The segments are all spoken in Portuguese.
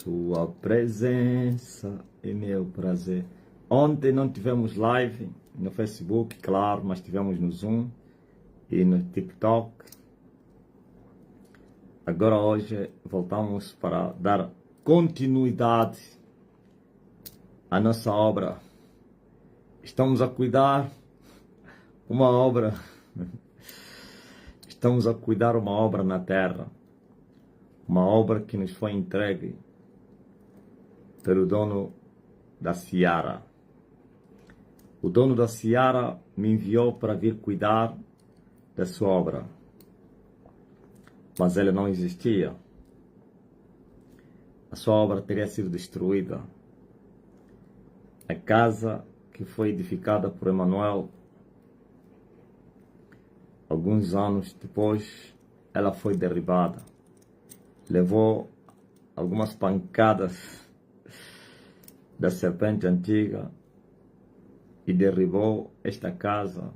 Sua presença é meu prazer. Ontem não tivemos live no Facebook, claro, mas tivemos no Zoom e no TikTok. Agora hoje voltamos para dar continuidade à nossa obra. Estamos a cuidar uma obra. Estamos a cuidar uma obra na terra. Uma obra que nos foi entregue pelo dono da Seara. O dono da Seara me enviou para vir cuidar da sua obra. Mas ela não existia. A sua obra teria sido destruída. A casa que foi edificada por Emanuel, alguns anos depois, ela foi derribada. Levou algumas pancadas da serpente antiga e derribou esta casa.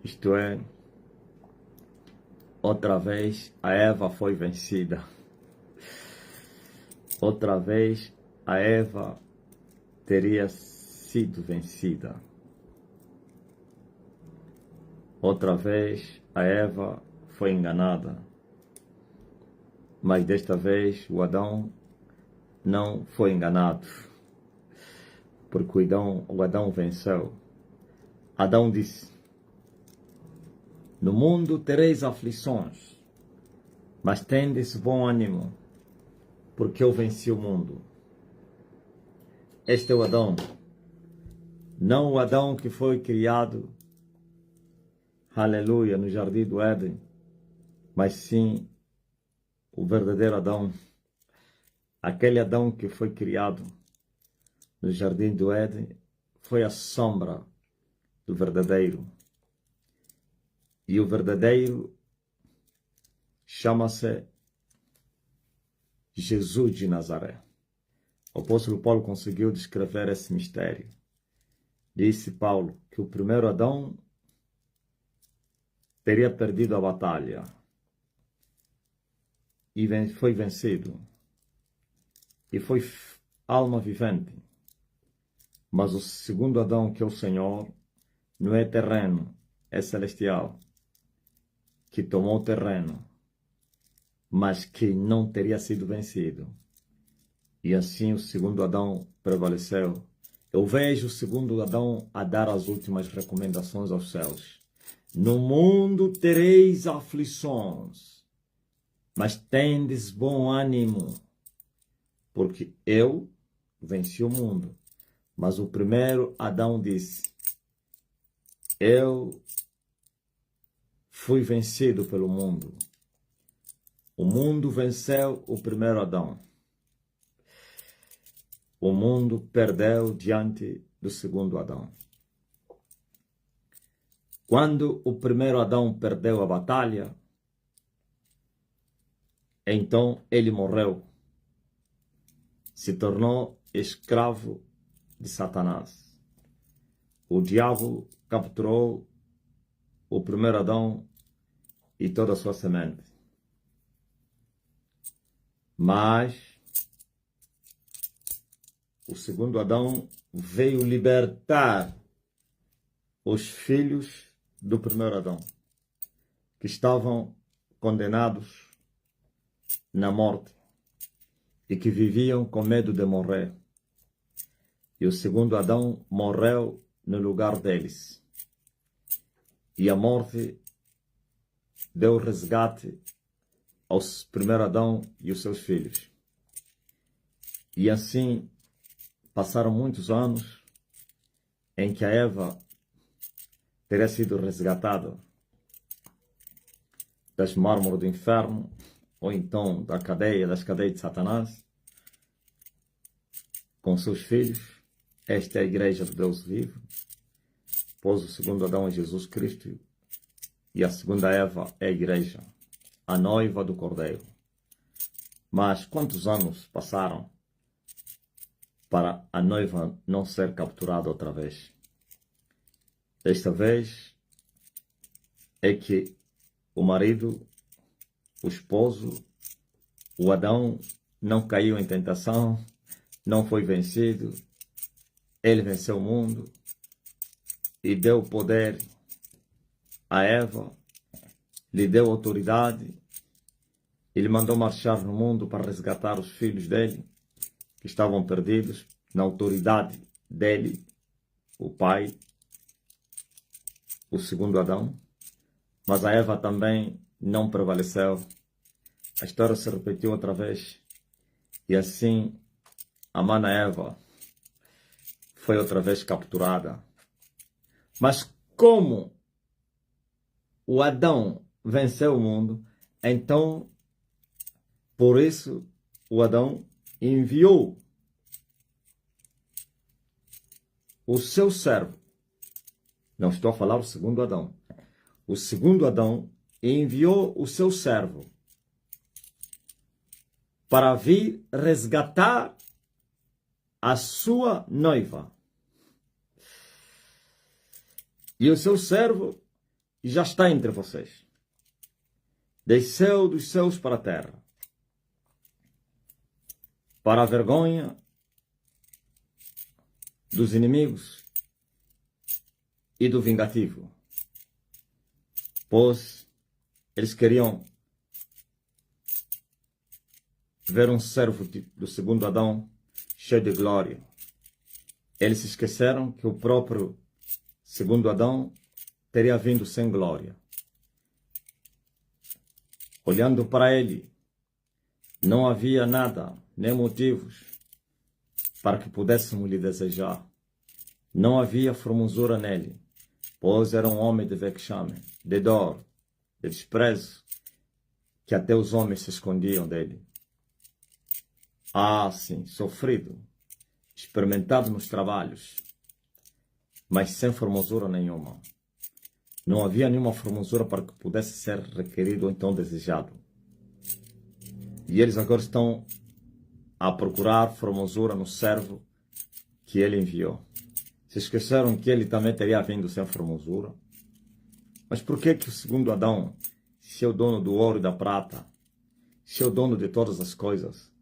Isto é, outra vez a Eva foi vencida. Outra vez a Eva teria sido vencida. Outra vez a Eva foi enganada. Mas desta vez o Adão não foi enganado. Porque o Adão venceu. Adão disse: no mundo tereis aflições, mas tendes bom ânimo, porque eu venci o mundo. Este é o Adão. Não o Adão que foi criado, aleluia, no jardim do Éden, mas sim o verdadeiro Adão. Aquele Adão que foi criado no jardim do Éden foi a sombra do verdadeiro. E o verdadeiro chama-se Jesus de Nazaré. O apóstolo Paulo conseguiu descrever esse mistério. Disse Paulo que o primeiro Adão teria perdido a batalha e foi vencido. E foi alma vivente. Mas o segundo Adão, que é o Senhor, não é terreno, é celestial, que tomou o terreno, mas que não teria sido vencido. E assim o segundo Adão prevaleceu. Eu vejo o segundo Adão a dar as últimas recomendações aos céus. No mundo tereis aflições, mas tendes bom ânimo, porque eu venci o mundo. Mas o primeiro Adão disse: eu fui vencido pelo mundo. O mundo venceu o primeiro Adão. O mundo perdeu diante do segundo Adão. Quando o primeiro Adão perdeu a batalha, então ele morreu. Se tornou escravo de Satanás. O diabo capturou o primeiro Adão e toda a sua semente. Mas o segundo Adão veio libertar os filhos do primeiro Adão, que estavam condenados na morte e que viviam com medo de morrer. E o segundo Adão morreu no lugar deles. E a morte deu resgate ao primeiro Adão e os seus filhos. E assim passaram muitos anos em que a Eva teria sido resgatada das mármores do inferno, ou então das cadeias de Satanás, com seus filhos. Esta é a igreja de Deus vivo, pois o segundo Adão é Jesus Cristo e a segunda Eva é a igreja, a noiva do Cordeiro. Mas quantos anos passaram para a noiva não ser capturada outra vez? Desta vez é que o marido, o esposo, o Adão não caiu em tentação, não foi vencido. Ele venceu o mundo e deu poder a Eva, lhe deu autoridade. Ele mandou marchar no mundo para resgatar os filhos dele, que estavam perdidos, na autoridade dele, o pai, o segundo Adão. Mas a Eva também não prevaleceu. A história se repetiu outra vez. E assim, a mana Eva foi outra vez capturada. Mas como o Adão venceu o mundo, então, por isso, o Adão enviou o seu servo. Não estou a falar o segundo Adão. O segundo Adão enviou o seu servo para vir resgatar a sua noiva. E o seu servo já está entre vocês. Desceu dos céus para a terra, para a vergonha dos inimigos e do vingativo. Pois eles queriam ver um servo do segundo Adão cheio de glória. Eles se esqueceram que o próprio segundo Adão teria vindo sem glória. Olhando para ele, não havia nada, nem motivos, para que pudéssemos lhe desejar. Não havia formosura nele, pois era um homem de vexame, de dor, de desprezo, que até os homens se escondiam dele. Ah, sim, sofrido, experimentado nos trabalhos, mas sem formosura nenhuma. Não havia nenhuma formosura para que pudesse ser requerido ou então desejado. E eles agora estão a procurar formosura no servo que ele enviou. Se esqueceram que ele também teria vindo sem formosura. Mas por que o segundo Adão, se é o dono do ouro e da prata, se é o dono de todas as coisas,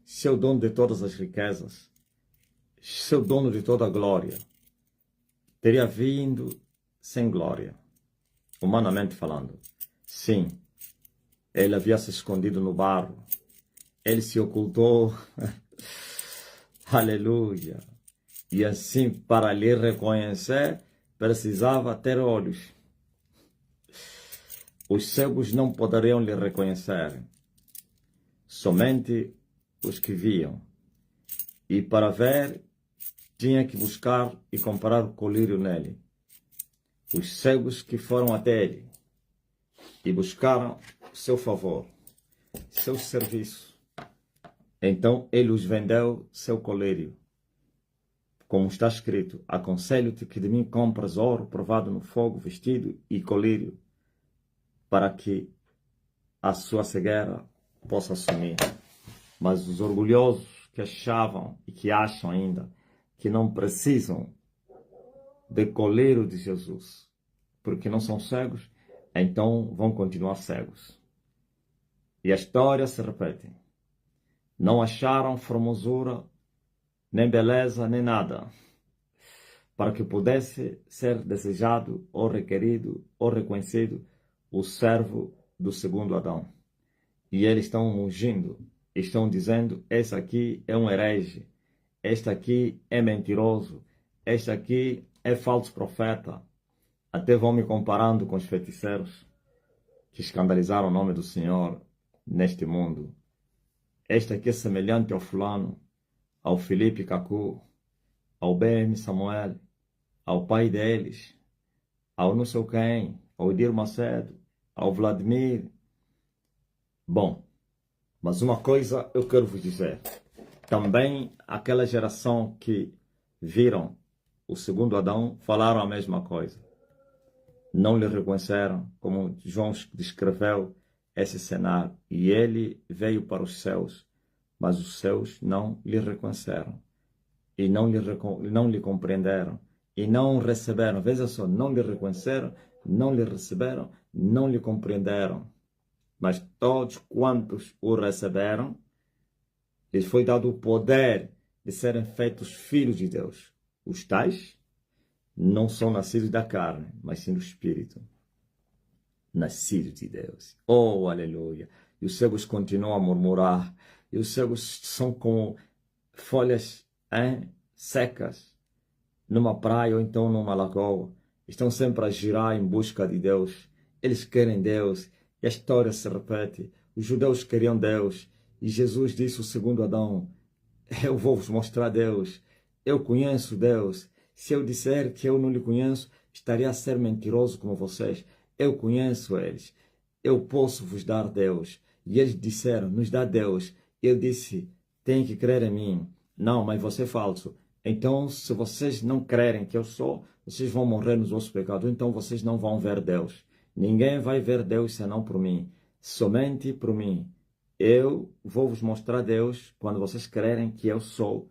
se é o dono de todas as riquezas, se é o dono de toda a glória, teria vindo sem glória? Humanamente falando, sim, ele havia se escondido no barro, ele se ocultou, aleluia, e assim para lhe reconhecer precisava ter olhos. Os cegos não poderiam lhe reconhecer, somente os que viam, e para ver tinha que buscar e comparar o colírio nele. Os cegos que foram até ele e buscaram seu favor, seu serviço. Então ele os vendeu seu colírio. Como está escrito, aconselho-te que de mim compras ouro provado no fogo, vestido e colírio, para que a sua cegueira possa sumir. Mas os orgulhosos que achavam e que acham ainda que não precisam de colírio de Jesus, porque não são cegos, então vão continuar cegos. E a história se repete. Não acharam formosura, nem beleza, nem nada, para que pudesse ser desejado, ou requerido, ou reconhecido o servo do segundo Adão. E eles estão mugindo, estão dizendo, esse aqui é um herege, este aqui é mentiroso, este aqui é falso profeta. Até vão me comparando com os feiticeiros que escandalizaram o nome do Senhor neste mundo. Este aqui é semelhante ao fulano, ao Felipe Cacu, ao BM Samuel, ao pai deles, ao não sei quem, ao Edir Macedo, ao Vladimir. Bom, mas uma coisa eu quero vos dizer. Também aquela geração que viram o segundo Adão falaram a mesma coisa. Não lhe reconheceram, como João descreveu esse cenário. E ele veio para os céus, mas os céus não lhe reconheceram. E não lhe compreenderam. E não receberam. Veja só, não lhe reconheceram, não lhe receberam, não lhe compreenderam. Mas todos quantos o receberam, lhes foi dado o poder de serem feitos filhos de Deus. Os tais não são nascidos da carne, mas sim do Espírito. Nascidos de Deus. Oh, aleluia! E os cegos continuam a murmurar. E os cegos são como folhas secas numa praia ou então numa lagoa. Estão sempre a girar em busca de Deus. Eles querem Deus. E a história se repete. Os judeus queriam Deus. E Jesus disse o segundo Adão: eu vou vos mostrar Deus. Eu conheço Deus. Se eu disser que eu não lhe conheço, estaria a ser mentiroso como vocês. Eu conheço eles. Eu posso vos dar Deus. E eles disseram: nos dá Deus. Eu disse: tem que crer em mim. Não, mas você é falso. Então, se vocês não crerem que eu sou, vocês vão morrer nos vossos pecados. Então, vocês não vão ver Deus. Ninguém vai ver Deus senão por mim. Somente por mim. Eu vou vos mostrar Deus quando vocês crerem que eu sou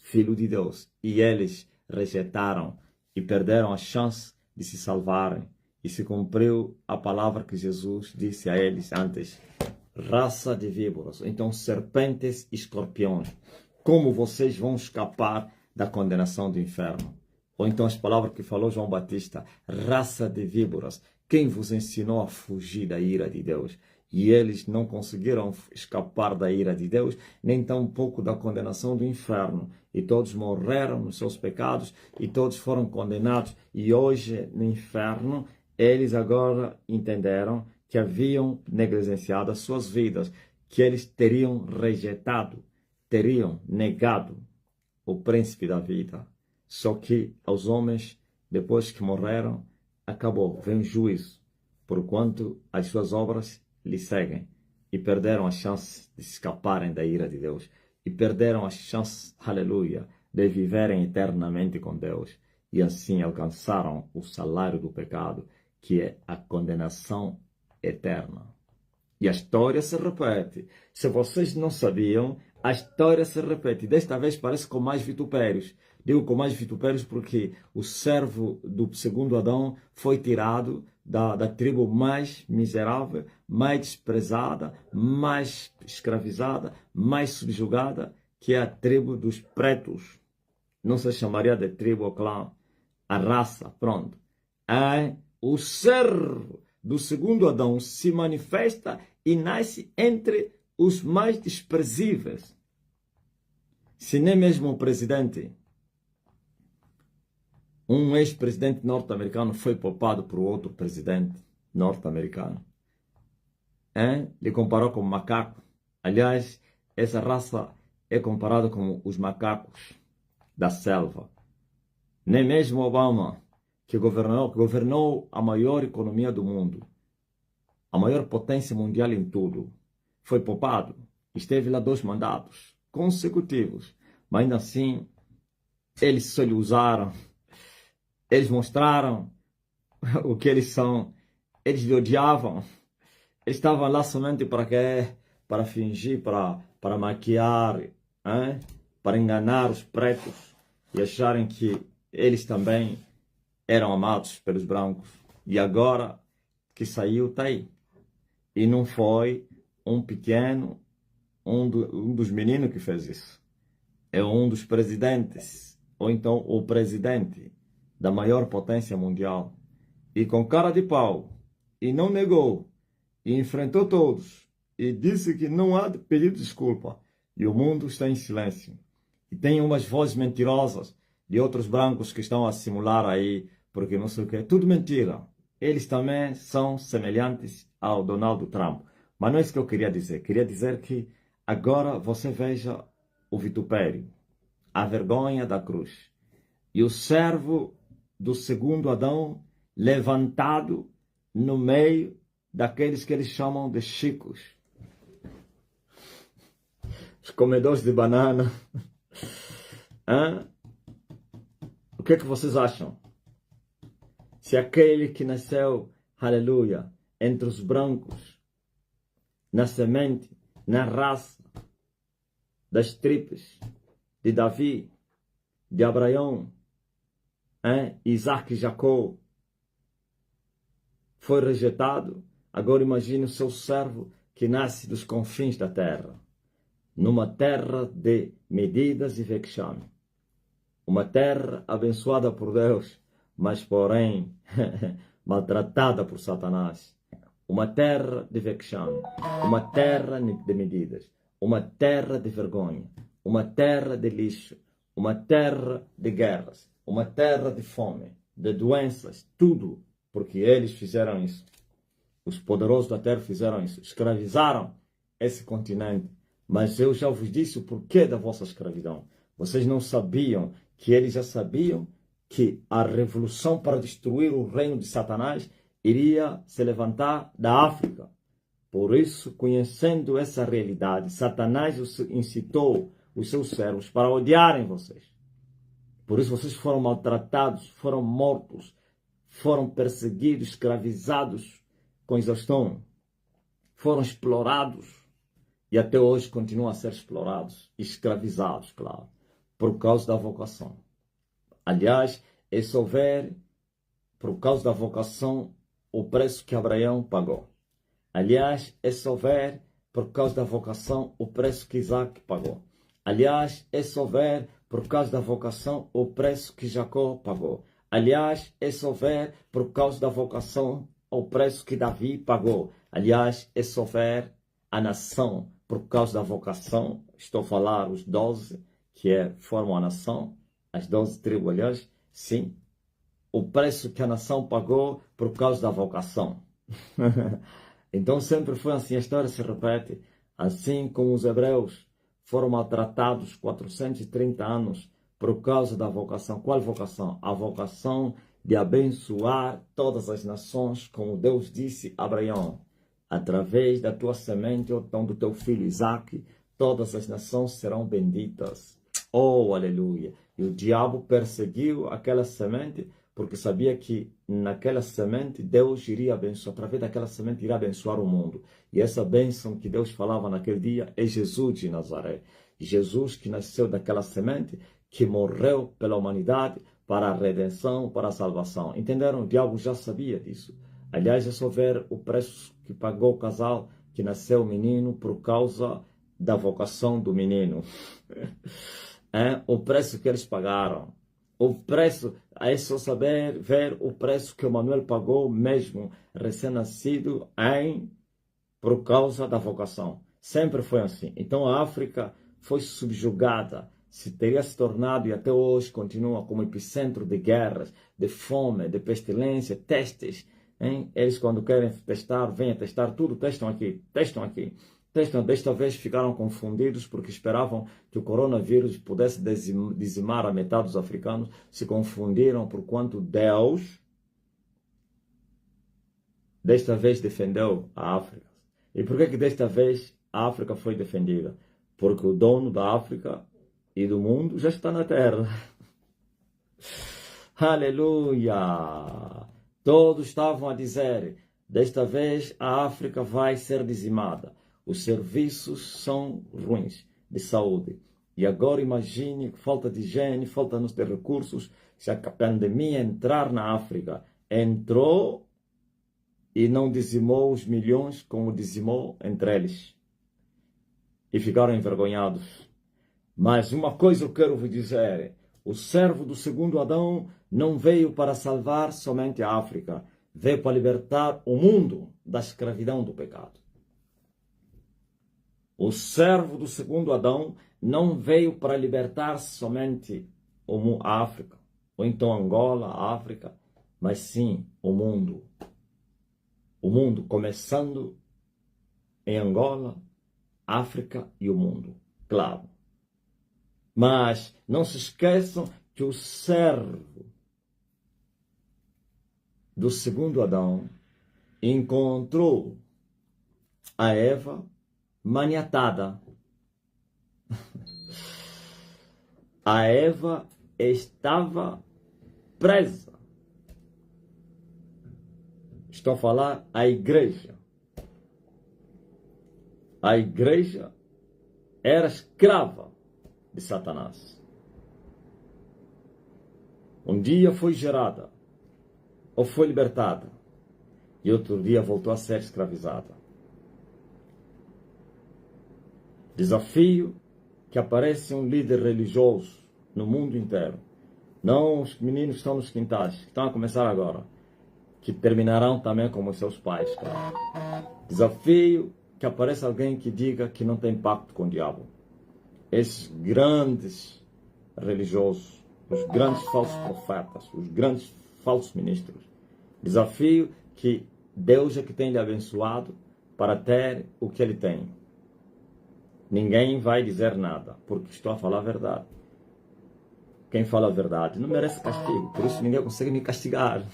filho de Deus. E eles rejeitaram e perderam a chance de se salvarem. E se cumpriu a palavra que Jesus disse a eles antes: raça de víboras, então serpentes e escorpiões, como vocês vão escapar da condenação do inferno? Ou então as palavras que falou João Batista: raça de víboras, quem vos ensinou a fugir da ira de Deus? E eles não conseguiram escapar da ira de Deus, nem tampouco da condenação do inferno. E todos morreram nos seus pecados, e todos foram condenados. E hoje, no inferno, eles agora entenderam que haviam negligenciado as suas vidas, que eles teriam rejeitado, teriam negado o príncipe da vida. Só que aos homens, depois que morreram, acabou, vem o juízo, porquanto as suas obras lhe seguem, e perderam a chance de escaparem da ira de Deus, e perderam a chance, aleluia, de viverem eternamente com Deus, e assim alcançaram o salário do pecado, que é a condenação eterna. E a história se repete. Se vocês não sabiam, a história se repete. Desta vez parece com mais vitupérios. Digo com mais vitupérios porque o servo do segundo Adão foi tirado da tribo mais miserável, mais desprezada, mais escravizada, mais subjugada, que é a tribo dos pretos. Não se chamaria de tribo ou clã. A raça, pronto. O servo do segundo Adão se manifesta e nasce entre os mais desprezíveis. Se nem mesmo o presidente, um ex-presidente norte-americano foi poupado por outro presidente norte-americano. Ele comparou com macaco. Aliás, essa raça é comparada com os macacos da selva. Nem mesmo Obama, que governou a maior economia do mundo, a maior potência mundial em tudo, foi poupado. Esteve lá 2 mandatos consecutivos, mas ainda assim eles só lhe usaram. Eles mostraram o que eles são. Eles lhe odiavam. Eles estavam lá somente para quê? Para fingir, para maquiar, para enganar os pretos e acharem que eles também eram amados pelos brancos. E agora que saiu, está aí. E não foi um pequeno, um dos meninos que fez isso. É um dos presidentes, ou então o presidente da maior potência mundial. E com cara de pau, e não negou, e enfrentou todos, e disse que não há de pedir desculpa. E o mundo está em silêncio. E tem umas vozes mentirosas de outros brancos que estão a simular aí, porque não sei o que, tudo mentira. Eles também são semelhantes ao Donald Trump. Mas não é isso que eu queria dizer. Queria dizer que agora você veja o vitupério, a vergonha da cruz. E o servo do segundo Adão levantado no meio daqueles que eles chamam de chicos. Os comedores de banana. O que é que vocês acham? Se aquele que nasceu, aleluia, entre os brancos, na semente, na raça, das tribos de Davi, de Abraão, Isaac e Jacó, foi rejeitado, agora imagine o seu servo que nasce dos confins da terra. numa terra de medidas e vexame. Uma terra abençoada por Deus, mas porém maltratada por Satanás. Uma terra de vexame, uma terra de medidas, uma terra de vergonha, uma terra de lixo, uma terra de guerras, uma terra de fome, de doenças, tudo porque eles fizeram isso. Os poderosos da terra fizeram isso, escravizaram esse continente. Mas eu já vos disse o porquê da vossa escravidão. Vocês não sabiam que eles já sabiam que a revolução para destruir o reino de Satanás iria se levantar da África. Por isso, conhecendo essa realidade, Satanás incitou os seus servos para odiarem vocês. Por isso vocês foram maltratados, foram mortos, foram perseguidos, escravizados com exaustão, foram explorados e até hoje continuam a ser explorados, escravizados, claro, por causa da vocação. Aliás, é só ver, por causa da vocação, o preço que Abraão pagou. Aliás, é só ver, por causa da vocação, o preço que Isaac pagou. Aliás, é só ver, por causa da vocação, o preço que Jacó pagou. Aliás, é só ver, por causa da vocação, o preço que Davi pagou. Aliás, é só ver a nação, por causa da vocação. Estou a falar os 12 que formam a nação, as 12 tribos, aliás, sim. O preço que a nação pagou por causa da vocação. Então sempre foi assim, a história se repete. Assim como os hebreus foram maltratados 430 anos por causa da vocação. Qual vocação? A vocação de abençoar todas as nações, como Deus disse a Abraão. Através da tua semente, ou então do teu filho Isaac, todas as nações serão benditas. Oh, aleluia! E o diabo perseguiu aquela semente, porque sabia que naquela semente Deus iria abençoar, através daquela semente iria abençoar o mundo. E essa bênção que Deus falava naquele dia é Jesus de Nazaré. Jesus que nasceu daquela semente, que morreu pela humanidade para a redenção, para a salvação. Entenderam? O diabo já sabia disso. Aliás, é só ver o preço que pagou o casal que nasceu menino por causa da vocação do menino. O preço que eles pagaram. O preço, é só saber ver o preço que o Manuel pagou mesmo, recém-nascido, por causa da vocação. Sempre foi assim. Então a África foi subjugada, teria se tornado e até hoje continua como epicentro de guerras, de fome, de pestilência, testes. Eles quando querem testar, vêm a testar tudo, testam aqui. Desta vez ficaram confundidos porque esperavam que o coronavírus pudesse dizimar a metade dos africanos. Se confundiram por quanto Deus desta vez defendeu a África. E por que desta vez a África foi defendida? Porque o dono da África e do mundo já está na terra. Aleluia! Todos estavam a dizer, desta vez a África vai ser dizimada. Os serviços são ruins de saúde. E agora imagine falta de higiene, falta de recursos. Se a pandemia entrar na África, entrou e não dizimou os milhões como dizimou entre eles. E ficaram envergonhados. Mas uma coisa eu quero vos dizer. O servo do segundo Adão não veio para salvar somente a África. Veio para libertar o mundo da escravidão do pecado. O servo do segundo Adão não veio para libertar somente a África, ou então Angola, a África, mas sim o mundo. O mundo começando em Angola, África e o mundo, claro. Mas não se esqueçam que o servo do segundo Adão encontrou a Eva maniatada. A Eva estava presa. Estou a falar a igreja. A igreja era escrava de Satanás. Um dia foi gerada, ou foi libertada, e outro dia voltou a ser escravizada. Desafio que apareça um líder religioso no mundo inteiro. Não os meninos que estão nos quintais, que estão a começar agora, que terminarão também como seus pais. Cara. Desafio que apareça alguém que diga que não tem pacto com o diabo. Esses grandes religiosos, os grandes falsos profetas, os grandes falsos ministros. Desafio que Deus é que tem lhe abençoado para ter o que ele tem. Ninguém vai dizer nada, porque estou a falar a verdade. Quem fala a verdade não merece castigo, por isso ninguém consegue me castigar.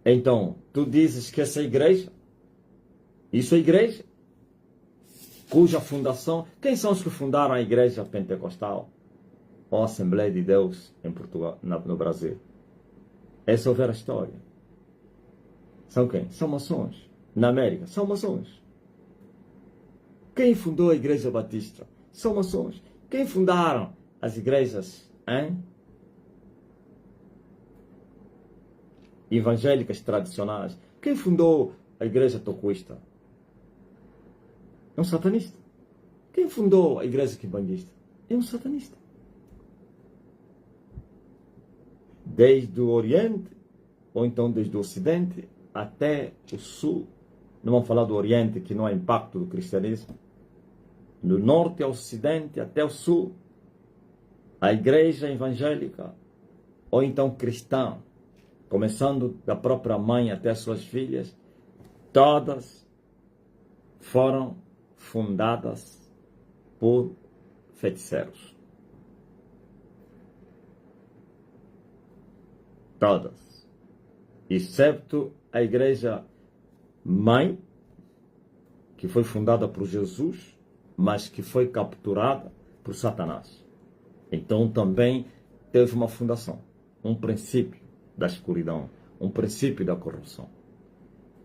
Então, tu dizes que essa igreja, isso é igreja, cuja fundação, quem são os que fundaram a igreja pentecostal ou a Assembleia de Deus em Portugal, no Brasil? Essa é a história. São quem? São maçons. Na América, são maçons. Quem fundou a Igreja Batista? São maçons. Quem fundaram as igrejas evangélicas tradicionais? Quem fundou a Igreja Tocuista? É um satanista. Quem fundou a Igreja Quimbandista? É um satanista. Desde o Oriente, ou então desde o Ocidente, até o Sul. Não vamos falar do Oriente, que não há impacto do cristianismo. Do Norte ao Ocidente, até o Sul, a igreja evangélica, ou então cristã, começando da própria mãe até as suas filhas, todas foram fundadas por feiticeiros. Todas. Excepto a igreja mãe, que foi fundada por Jesus, mas que foi capturada por Satanás. Então também teve uma fundação, um princípio da escuridão, um princípio da corrupção.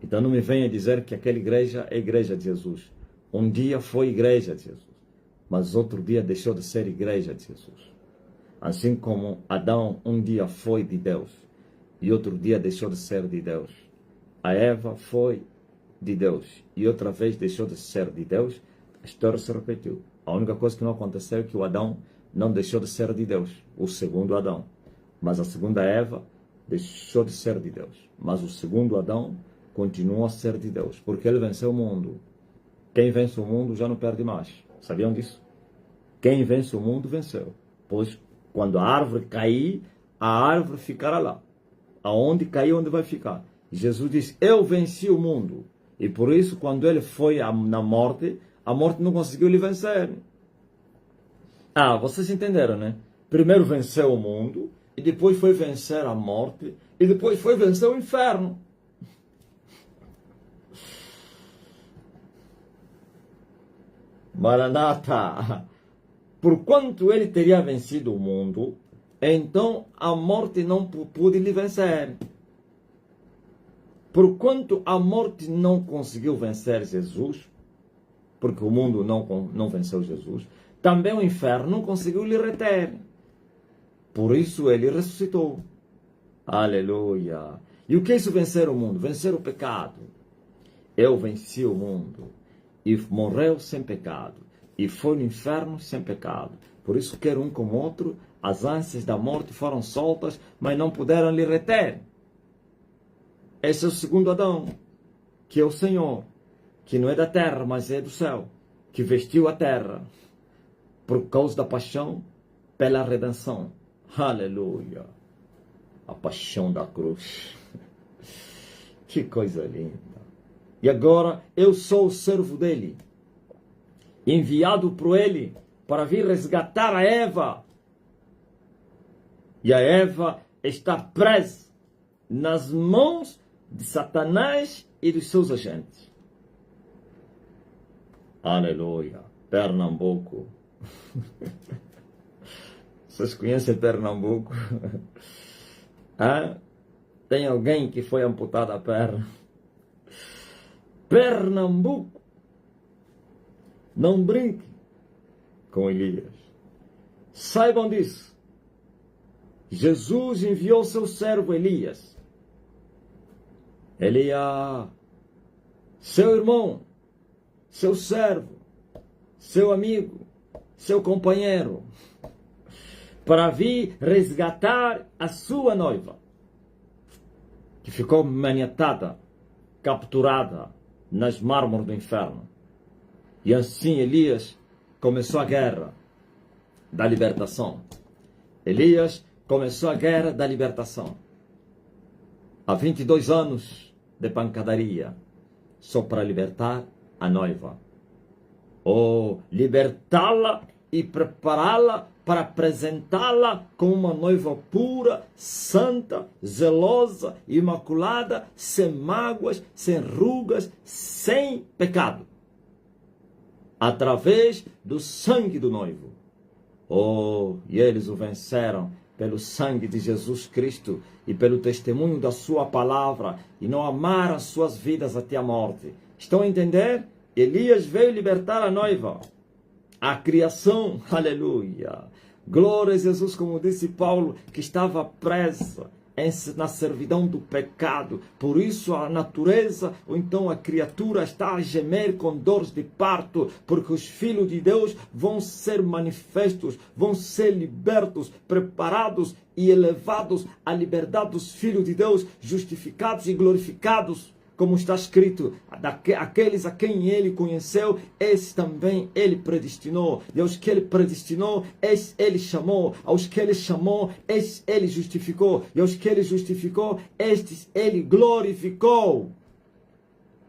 Então não me venha dizer que aquela igreja é a igreja de Jesus. Um dia foi igreja de Jesus, mas outro dia deixou de ser igreja de Jesus. Assim como Adão um dia foi de Deus e outro dia deixou de ser de Deus. A Eva foi de Deus e outra vez deixou de ser de Deus. A história se repetiu. A única coisa que não aconteceu é que o Adão não deixou de ser de Deus, o segundo Adão. Mas a segunda Eva deixou de ser de Deus. Mas o segundo Adão continuou a ser de Deus, porque ele venceu o mundo. Quem vence o mundo já não perde mais. Sabiam disso? Quem vence o mundo venceu. Pois quando a árvore cair, a árvore ficará lá. Aonde cair, onde vai ficar? Jesus disse, eu venci o mundo. E por isso, quando ele foi na morte, a morte não conseguiu lhe vencer. Vocês entenderam, né? Primeiro venceu o mundo, e depois foi vencer a morte, e depois foi vencer o inferno. Maranata! Porquanto ele teria vencido o mundo, então a morte não pôde lhe vencer. Porquanto a morte não conseguiu vencer Jesus, porque o mundo não venceu Jesus, também o inferno não conseguiu lhe reter. Por isso ele ressuscitou. Aleluia! E o que é isso vencer o mundo? Vencer o pecado. Eu venci o mundo e morreu sem pecado. E foi no inferno sem pecado. Por isso, quer um como outro, as ânsias da morte foram soltas, mas não puderam lhe reter. Esse é o segundo Adão, que é o Senhor, que não é da terra, mas é do céu, que vestiu a terra por causa da paixão pela redenção. Aleluia! A paixão da cruz. Que coisa linda! E agora eu sou o servo dele, enviado por ele para vir resgatar a Eva. E a Eva está presa nas mãos de Satanás e dos seus agentes. Aleluia! Pernambuco. Vocês conhecem Pernambuco? Tem alguém que foi amputado a perna? Pernambuco. Não brinque com Elias. Saibam disso. Jesus enviou seu servo Elias. Elias, seu irmão, seu servo, seu amigo, seu companheiro, para vir resgatar a sua noiva, que ficou maniatada, capturada nas mármores do inferno. E assim Elias começou a guerra da libertação. Elias começou a guerra da libertação. Há 22 anos de pancadaria, só para libertar a noiva. Ou libertá-la e prepará-la para apresentá-la como uma noiva pura, santa, zelosa, imaculada, sem mágoas, sem rugas, sem pecado. Através do sangue do noivo. Oh, e eles o venceram pelo sangue de Jesus Cristo e pelo testemunho da sua palavra, e não amaram suas vidas até a morte. Estão a entender? Elias veio libertar a noiva, a criação, aleluia. Glória a Jesus, como disse Paulo, que estava presa na servidão do pecado. Por isso a natureza, ou então a criatura, está a gemer com dores de parto, porque os filhos de Deus vão ser manifestos, vão ser libertos, preparados e elevados à liberdade dos filhos de Deus, justificados e glorificados. Como está escrito, aqueles a quem ele conheceu, esses também ele predestinou. E aos que ele predestinou, esses ele chamou. Aos que ele chamou, esses ele justificou. E aos que ele justificou, estes ele glorificou.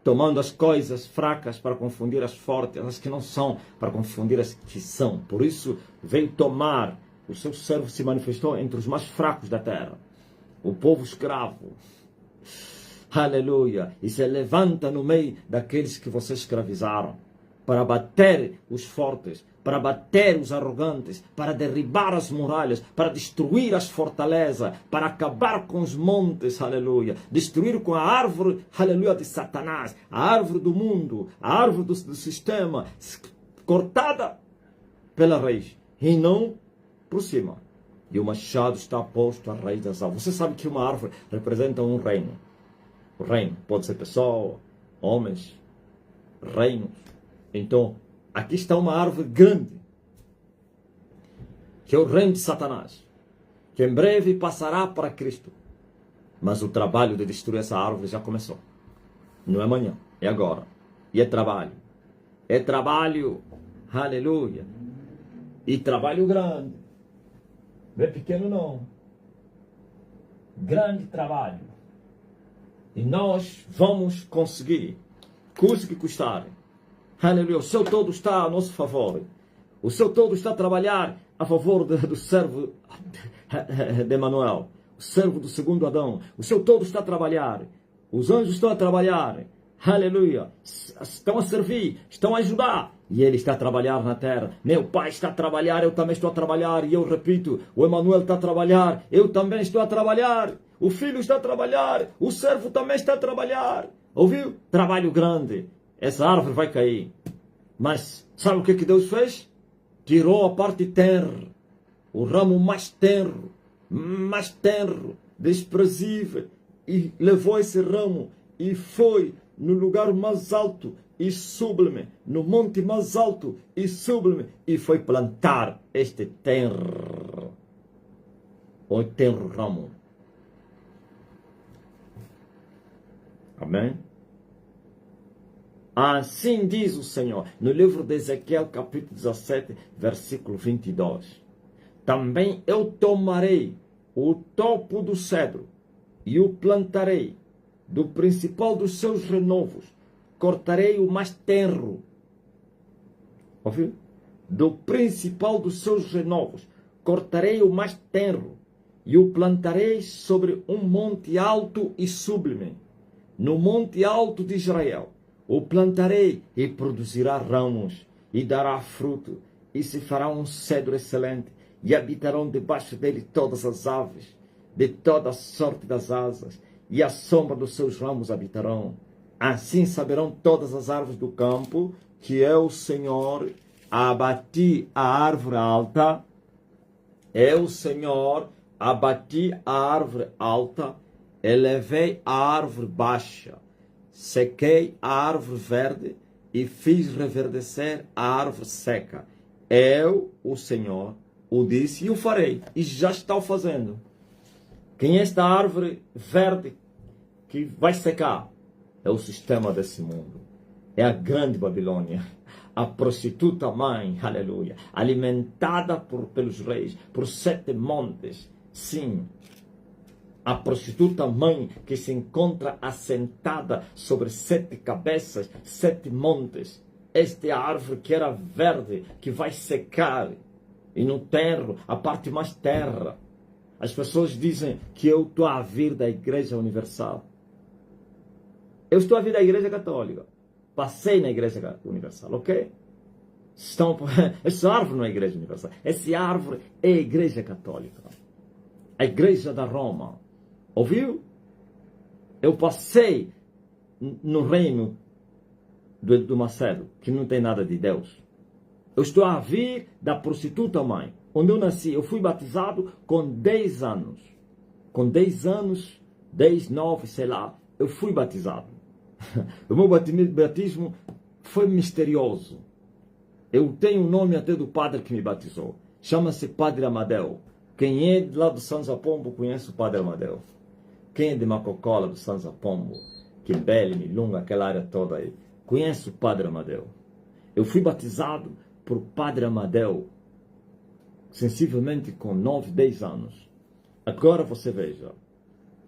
Tomando as coisas fracas para confundir as fortes, as que não são, para confundir as que são. Por isso, veio tomar. O seu servo se manifestou entre os mais fracos da terra. O povo escravo. Aleluia! E se levanta no meio daqueles que vocês escravizaram, para bater os fortes, para bater os arrogantes, para derribar as muralhas, para destruir as fortalezas, para acabar com os montes, aleluia! Destruir com a árvore, aleluia, de Satanás, a árvore do mundo, a árvore do sistema, cortada pela raiz, e não por cima. E o machado está posto à raiz das árvores. Você sabe que uma árvore representa um reino. O reino pode ser pessoa, homens, reinos. Então, aqui está uma árvore grande, que é o reino de Satanás, que em breve passará para Cristo. Mas o trabalho de destruir essa árvore já começou. Não é amanhã, é agora. E é trabalho. É trabalho, aleluia. E trabalho grande. Não é pequeno não. Grande trabalho. E nós vamos conseguir, custe que custar. Aleluia. O céu todo está a nosso favor. O céu todo está a trabalhar a favor do servo de Emanuel, o servo do segundo Adão. O céu todo está a trabalhar. Os anjos estão a trabalhar. Aleluia. Estão a servir, estão a ajudar. E ele está a trabalhar na terra. Meu pai está a trabalhar, eu também estou a trabalhar. E eu repito, o Emanuel está a trabalhar, eu também estou a trabalhar. O filho está a trabalhar, o servo também está a trabalhar. Ouviu? Trabalho grande. Essa árvore vai cair. Mas sabe o que Deus fez? Tirou a parte tenra, o ramo mais tenro, desprezível, e levou esse ramo e foi no lugar mais alto e sublime, no monte mais alto e sublime, e foi plantar este tenro, o tenro ramo. Amém? Assim diz o Senhor, no livro de Ezequiel, capítulo 17, versículo 22. Também eu tomarei o topo do cedro e o plantarei, do principal dos seus renovos, cortarei o mais tenro. Ouviu? Do principal dos seus renovos, cortarei o mais tenro e o plantarei sobre um monte alto e sublime, no monte alto de Israel. O plantarei e produzirá ramos e dará fruto e se fará um cedro excelente e habitarão debaixo dele todas as aves de toda a sorte das asas e à sombra dos seus ramos habitarão. Assim saberão todas as árvores do campo que eu, o Senhor, abati a árvore alta. Eu, o Senhor, abati a árvore alta, elevei a árvore baixa, sequei a árvore verde, e fiz reverdecer a árvore seca. Eu, o Senhor, o disse e o farei. E já está o fazendo. Quem é esta árvore verde que vai secar? É o sistema desse mundo. É a grande Babilônia. A prostituta mãe, aleluia, alimentada pelos reis, por 7 montes. Sim, a prostituta mãe que se encontra assentada sobre 7 cabeças, 7 montes. Esta é a árvore que era verde, que vai secar. E no terro, a parte mais terra. As pessoas dizem que eu estou a vir da Igreja Universal. Eu estou a vir da Igreja Católica. Passei na Igreja Universal, ok? Essa árvore não é a Igreja Universal. Essa árvore é a Igreja Católica. A Igreja da Roma. Ouviu? Eu passei no reino do Macedo, que não tem nada de Deus. Eu estou a vir da prostituta mãe. Onde eu nasci, eu fui batizado com 10 anos. Com 10 anos, 10, 9, sei lá, eu fui batizado. O meu batismo foi misterioso. Eu tenho o nome até do padre que me batizou. Chama-se Padre Amadeu. Quem é lá do Sanza Pombo conhece o Padre Amadeu. Quem é de Macocola, do Sanza Pombo, Quimbele, Milunga, aquela área toda aí, conhece o Padre Amadeu. Eu fui batizado por Padre Amadeu, sensivelmente com 9, 10 anos. Agora você veja,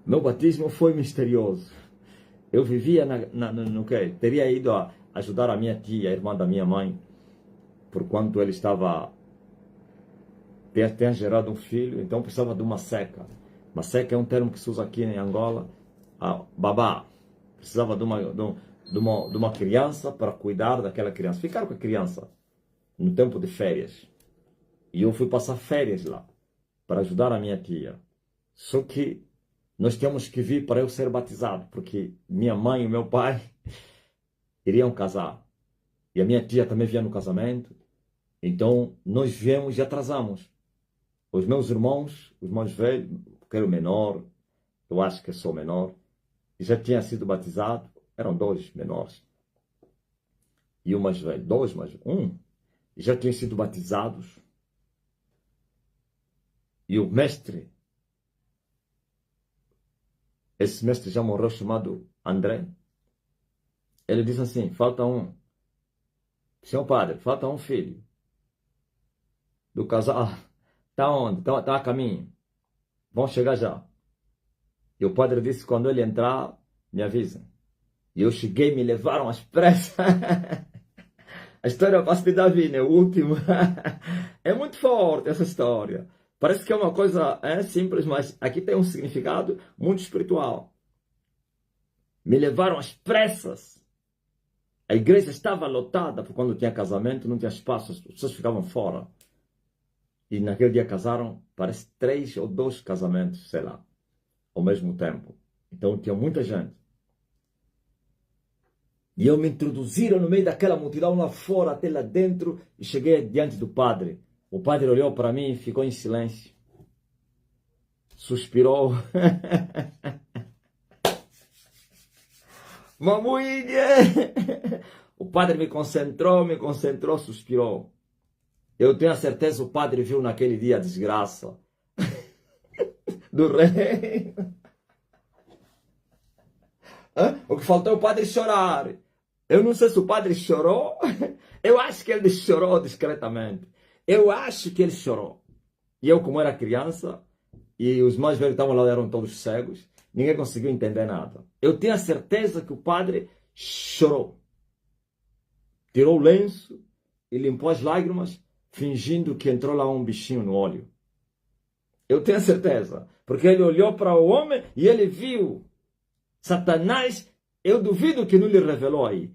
meu batismo foi misterioso. Eu vivia no que? Teria ido a ajudar a minha tia, a irmã da minha mãe, por quanto ele estava... Tinha gerado um filho, então precisava de uma seca. Uma seca é um termo que se usa aqui em Angola. Babá. Precisava de uma criança para cuidar daquela criança. Ficar com a criança no tempo de férias. E eu fui passar férias lá, para ajudar a minha tia. Só que nós tínhamos que vir para eu ser batizado, porque minha mãe e meu pai iriam casar. E a minha tia também vinha no casamento. Então nós viemos e atrasamos. Os meus irmãos, os mais velhos, porque era o menor, eu acho que sou menor, já tinha sido batizado, eram 2 menores. E o mais velho, 2 mais um, já tinham sido batizados. E o mestre, esse mestre já morreu, chamado André, ele diz assim, falta um. Senhor padre, falta um filho do casal. Está onde? Está a caminho. Vão chegar já. E o padre disse, quando ele entrar, me avisem. E eu cheguei, me levaram às pressas. A história passa de Davi, né? O último. É muito forte essa história. Parece que é uma coisa simples, mas aqui tem um significado muito espiritual. Me levaram às pressas. A igreja estava lotada, porque quando tinha casamento não tinha espaço, as pessoas ficavam fora. E naquele dia casaram, parece 3 ou 2 casamentos, sei lá, ao mesmo tempo. Então tinha muita gente. E eu me introduziram no meio daquela multidão lá fora, até lá dentro, e cheguei diante do padre. O padre olhou para mim e ficou em silêncio. Suspirou. Mamuinha! O padre me concentrou, suspirou. Eu tenho a certeza que o padre viu naquele dia a desgraça do rei. O que faltou é o padre chorar. Eu não sei se o padre chorou. Eu acho que ele chorou discretamente. Eu acho que ele chorou. E eu, como era criança, e os mais velhos estavam lá, eram todos cegos, ninguém conseguiu entender nada. Eu tenho a certeza que o padre chorou. Tirou o lenço e limpou as lágrimas, fingindo que entrou lá um bichinho no olho. Eu tenho certeza. Porque ele olhou para o homem e ele viu. Satanás, eu duvido que não lhe revelou aí.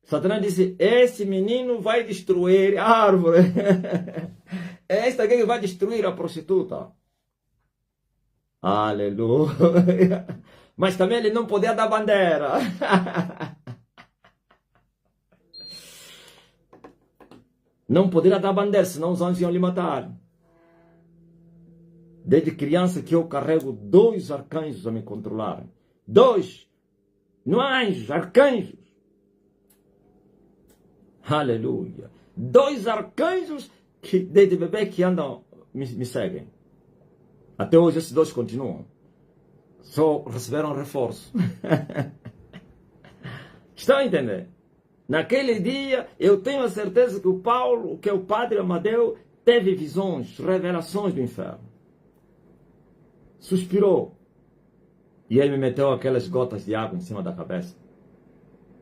Satanás disse, esse menino vai destruir a árvore. É esta aqui que vai destruir a prostituta. Aleluia. Mas também ele não podia dar bandeira. Não poderia dar bandeira, senão os anjos iam lhe matar. Desde criança que eu carrego 2 arcanjos a me controlar. 2! Não anjos, arcanjos. Aleluia. 2 arcanjos que, desde bebê que andam, me seguem. Até hoje esses 2 continuam. Só receberam reforço. Estão a entender? Naquele dia, eu tenho a certeza que o Paulo, que é o padre Amadeu, teve visões, revelações do inferno. Suspirou. E ele me meteu aquelas gotas de água em cima da cabeça.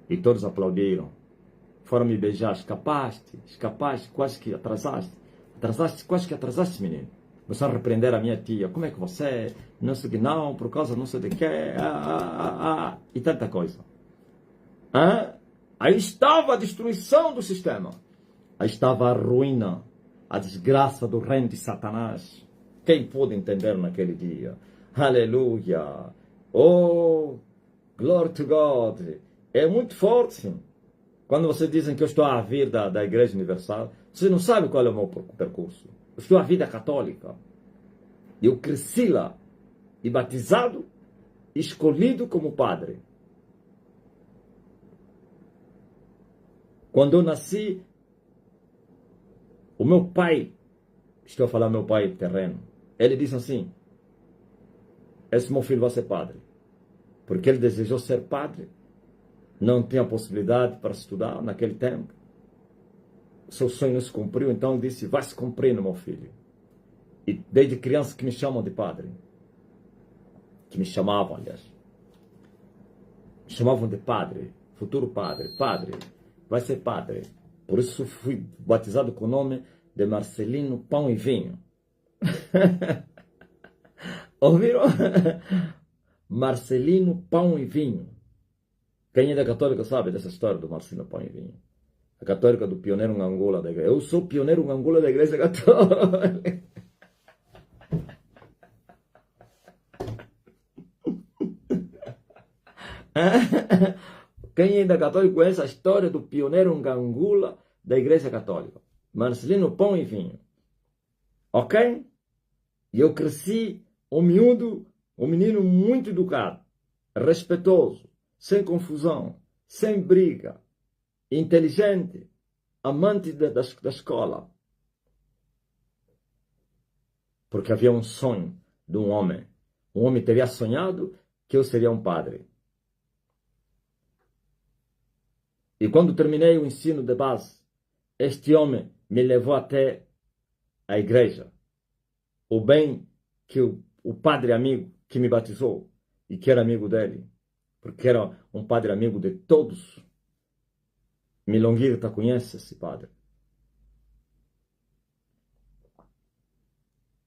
E todos aplaudiram. Foram me beijar. Escapaste, quase que atrasaste. Quase que atrasaste, menino. Começaram a repreender a minha tia. Como é que você? Não sei o que não, por causa não sei de quê. E tanta coisa. Aí estava a destruição do sistema. Aí estava a ruína, a desgraça do reino de Satanás. Quem pôde entender naquele dia? Aleluia! Oh, glory to God! É muito forte. Quando vocês dizem que eu estou a vir da Igreja Universal, vocês não sabem qual é o meu percurso. Eu estou a vida católica. Eu cresci lá, e batizado, escolhido como padre. Quando eu nasci, o meu pai, estou a falar meu pai terreno, ele disse assim: esse meu filho vai ser padre. Porque ele desejou ser padre, não tinha possibilidade para estudar naquele tempo. Seu sonho não se cumpriu, então ele disse: vai se cumprir, meu filho. E desde criança que me chamam de padre. Que me chamavam, aliás. Me chamavam de padre, futuro padre, vai ser padre. Por isso fui batizado com o nome de Marcelino Pão e Vinho. Ouviram? Marcelino Pão e Vinho. Quem é da católica sabe dessa história do Marcelino Pão e Vinho. A católica do pioneiro em Angola da igreja. Eu sou pioneiro em Angola da igreja católica. Quem ainda é católico conhece a história do pioneiro em Angola da Igreja Católica? Marcelino Pão e Vinho. Ok? E eu cresci um menino muito educado, respeitoso, sem confusão, sem briga, inteligente, amante da escola. Porque havia um sonho de um homem. Um homem teria sonhado que eu seria um padre. E quando terminei o ensino de base, este homem me levou até a igreja. O bem que o padre amigo que me batizou e que era amigo dele, porque era um padre amigo de todos. Milonguirta conhece esse padre.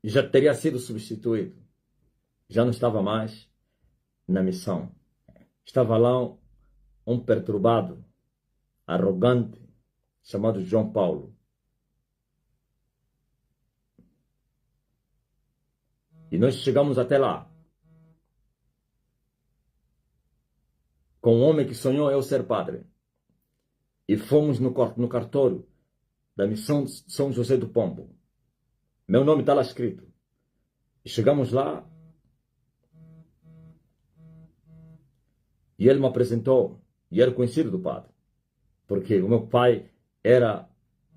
E já teria sido substituído. Já não estava mais na missão. Estava lá um perturbado, arrogante, chamado João Paulo. E nós chegamos até lá, com um homem que sonhou eu ser padre. E fomos no cartório da missão de São José do Pombo. Meu nome está lá escrito. E chegamos lá, e ele me apresentou, e era conhecido do padre. Porque o meu pai era,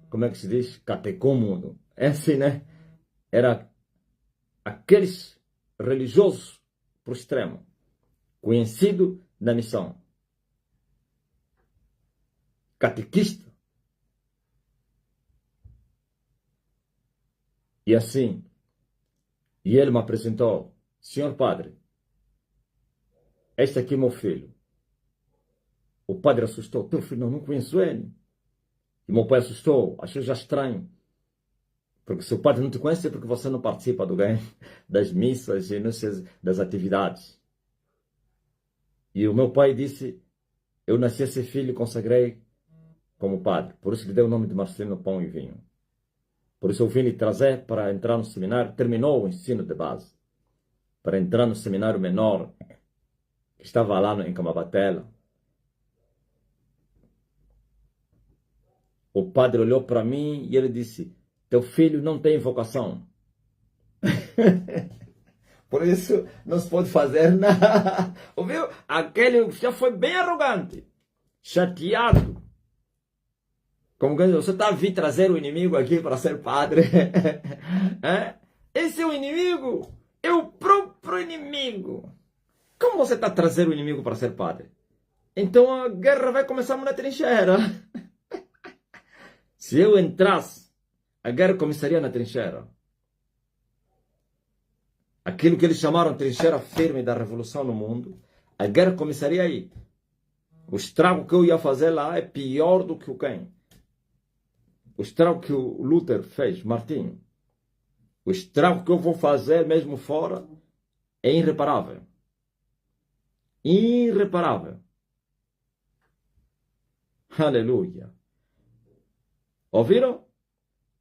como é que se diz? Catecúmeno. É assim, né? Era aqueles religiosos por extremo, conhecido na missão. Catequista. E assim, e ele me apresentou: senhor padre, este aqui é meu filho. O padre assustou: teu filho, não conheço ele. E meu pai assustou, achou já estranho. Porque se o padre não te conhece é porque você não participa das missas e não sei, das atividades. E o meu pai disse: eu nasci esse filho e consagrei como padre. Por isso lhe deu o nome de Marcelino Pão e Vinho. Por isso eu vim lhe trazer para entrar no seminário. Terminou o ensino de base. Para entrar no seminário menor, que estava lá em Camabatela. O padre olhou para mim e ele disse: teu filho não tem vocação. Por isso não se pode fazer nada. Ouviu? Aquele já foi bem arrogante, chateado. Como que você está a vir trazer o inimigo aqui para ser padre? Esse é o inimigo, é o próprio inimigo. Como você está a trazer o inimigo para ser padre? Então a guerra vai começar na trincheira. Se eu entrasse, a guerra começaria na trincheira. Aquilo que eles chamaram de trincheira firme da revolução no mundo, a guerra começaria aí. O estrago que eu ia fazer lá é pior do que o quem? O estrago que o Luther fez, Martinho. O estrago que eu vou fazer mesmo fora é irreparável. Irreparável. Aleluia. Ouviram?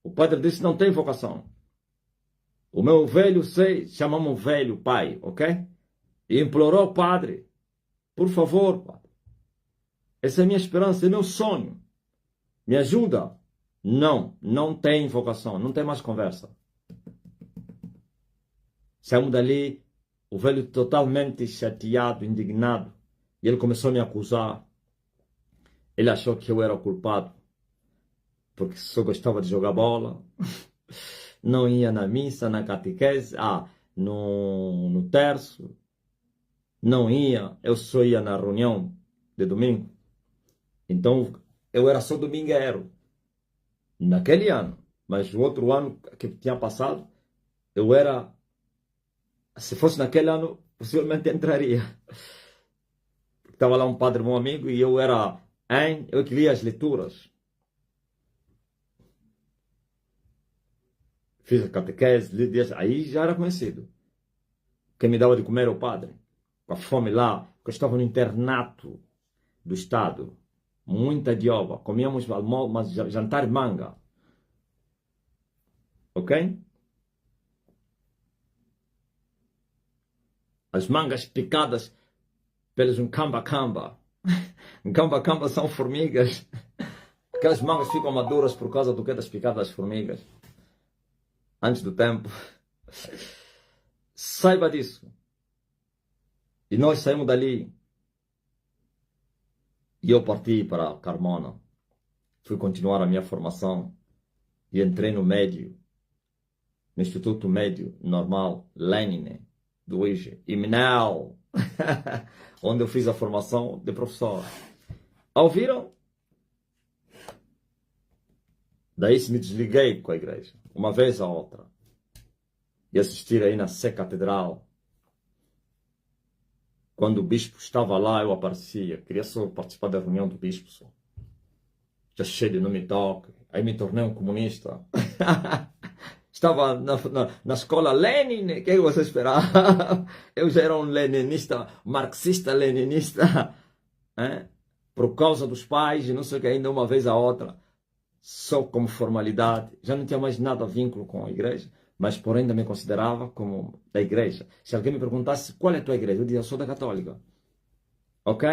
O padre disse: não tem vocação. O meu velho, chamamos velho pai, ok? E implorou ao padre: por favor, padre, essa é a minha esperança, é meu sonho. Me ajuda. Não, não tem vocação, não tem mais conversa. Saímos dali, o velho totalmente chateado, indignado. E ele começou a me acusar. Ele achou que eu era o culpado, porque só gostava de jogar bola. Não ia na missa, na catequese, no terço. Não ia, eu só ia na reunião de domingo. Então, eu era só domingueiro. Naquele ano. Mas o outro ano que tinha passado, eu era... Se fosse naquele ano, possivelmente entraria. Estava lá um padre, meu amigo, e eu era... Eu que lia as leituras. Fiz a catequese, aí já era conhecido. Quem me dava de comer era o padre. Com a fome lá, porque eu estava no internato do Estado. Muita dioba. Comíamos jantar de manga. Ok? As mangas picadas pelos camba-camba. Camba-camba são formigas. Aquelas mangas ficam maduras por causa do que das picadas das formigas. Antes do tempo. Saiba disso. E nós saímos dali. E eu parti para Carmona. Fui continuar a minha formação. E entrei no médio. No Instituto Médio Normal Lenin do IGE. Imnel. Onde eu fiz a formação de professor. Ouviram? Daí se me desliguei com a igreja. Uma vez ou outra. E assistir aí na Sé Catedral. Quando o bispo estava lá, eu aparecia. Queria só participar da reunião do bispo. Só. Já cheio de não me toque. Aí me tornei um comunista. Estava na escola Lenin. O que você esperava? Eu já era um leninista, marxista-leninista. Por causa dos pais e não sei o que, ainda uma vez a outra. Só como formalidade. Já não tinha mais nada a vínculo com a igreja. Mas, porém, ainda me considerava como da igreja. Se alguém me perguntasse qual é a tua igreja, eu dizia: eu sou da católica. Ok?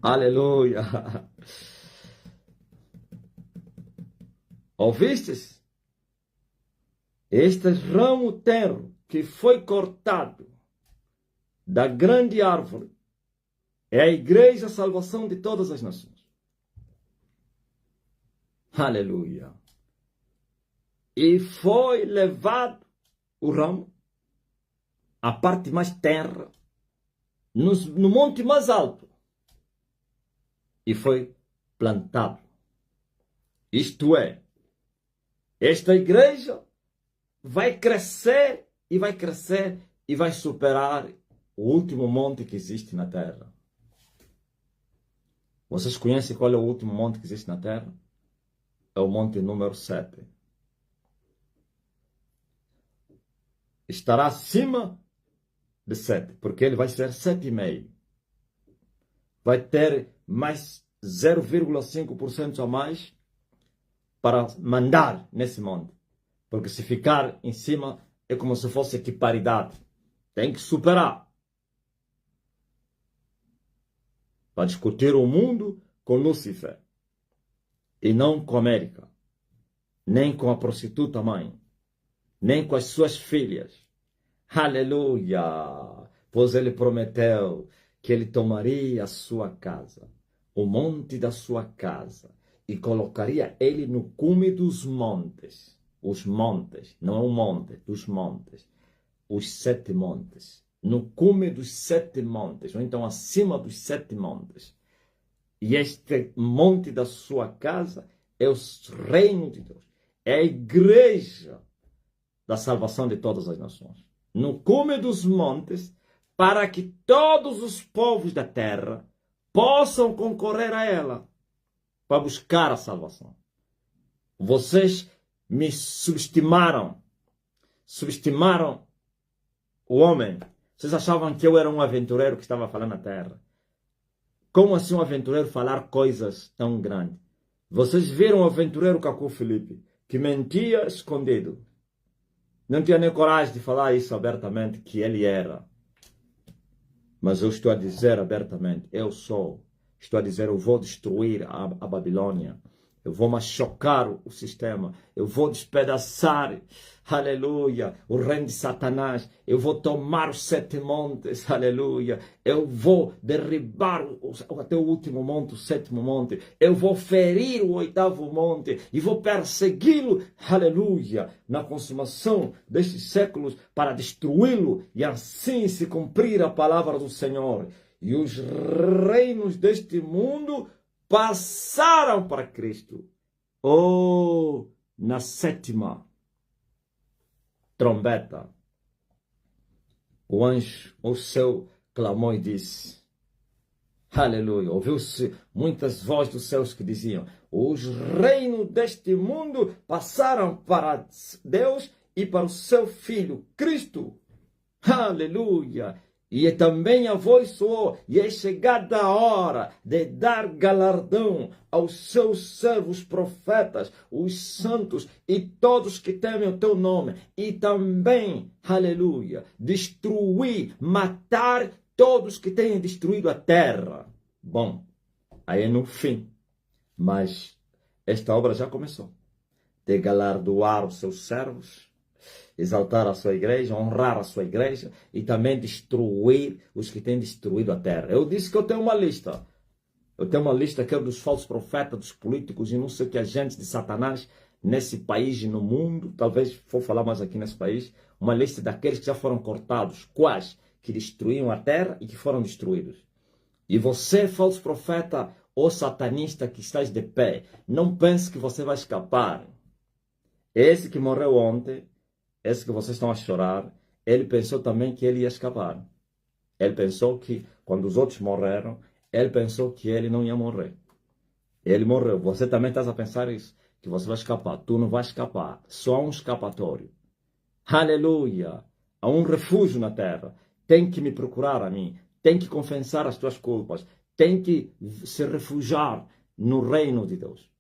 Aleluia! Ouvistes? Este ramo tenro que foi cortado da grande árvore é a igreja, a salvação de todas as nações. Aleluia. E foi levado o ramo, a parte mais terra, no monte mais alto, e foi plantado. Isto é, esta igreja vai crescer e vai crescer e vai superar o último monte que existe na terra. Vocês conhecem qual é o último monte que existe na terra? É o monte número 7. Estará acima de 7, porque ele vai ser 7,5. Vai ter mais 0,5% a mais para mandar nesse monte. Porque se ficar em cima é como se fosse equiparidade. Tem que superar. Para discutir o mundo com Lúcifer. E não com a América, nem com a prostituta mãe, nem com as suas filhas. Aleluia! pois ele prometeu que ele tomaria a sua casa, o monte da sua casa, e colocaria ele no cume dos montes. Os montes, não é um monte, dos montes. Os 7 montes. No cume dos 7 montes, ou então acima dos 7 montes. E este monte da sua casa é o reino de Deus. É a igreja da salvação de todas as nações. No cume dos montes, para que todos os povos da terra possam concorrer a ela, para buscar a salvação. Vocês me subestimaram o homem. Vocês achavam que eu era um aventureiro que estava falando na terra. Como assim um aventureiro falar coisas tão grandes? Vocês viram o aventureiro Cacu Felipe, que mentia escondido. Não tinha nem coragem de falar isso abertamente, que ele era. Mas eu estou a dizer abertamente, eu sou. Estou a dizer, eu vou destruir a Babilônia. Eu vou machucar o sistema. Eu vou despedaçar, aleluia, o reino de Satanás. Eu vou tomar os 7 montes, aleluia. Eu vou derribar até o último monte, o 7º monte. Eu vou ferir o 8º monte e vou persegui-lo, aleluia, na consumação destes séculos para destruí-lo e assim se cumprir a palavra do Senhor. E os reinos deste mundo passaram para Cristo. Oh, na 7ª trombeta, o anjo, o céu clamou e disse, aleluia, ouviu-se muitas vozes dos céus que diziam, os reinos deste mundo passaram para Deus e para o seu Filho, Cristo. Aleluia. E também a voz soou, e é chegada a hora de dar galardão aos seus servos profetas, os santos e todos que temem o teu nome. E também, aleluia, destruir, matar todos que tenham destruído a terra. Bom, aí é no fim. Mas esta obra já começou. De galardoar os seus servos, exaltar a sua igreja, honrar a sua igreja e também destruir os que têm destruído a terra. Eu disse que eu tenho uma lista. Eu tenho uma lista que é dos falsos profetas, dos políticos e não sei o que agentes de Satanás nesse país e no mundo. Talvez vou falar mais aqui nesse país. Uma lista daqueles que já foram cortados. Quais? Que destruíam a terra e que foram destruídos. E você, falso profeta ou satanista que estás de pé, não pense que você vai escapar. Esse que morreu ontem, esse que vocês estão a chorar, ele pensou também que ele ia escapar. Ele pensou que, quando os outros morreram, ele pensou que ele não ia morrer. Ele morreu. Você também está a pensar isso, que você vai escapar. Tu não vai escapar. Só há um escapatório. Aleluia! Há um refúgio na terra. Tem que me procurar a mim. Tem que confessar as tuas culpas. Tem que se refugiar no reino de Deus.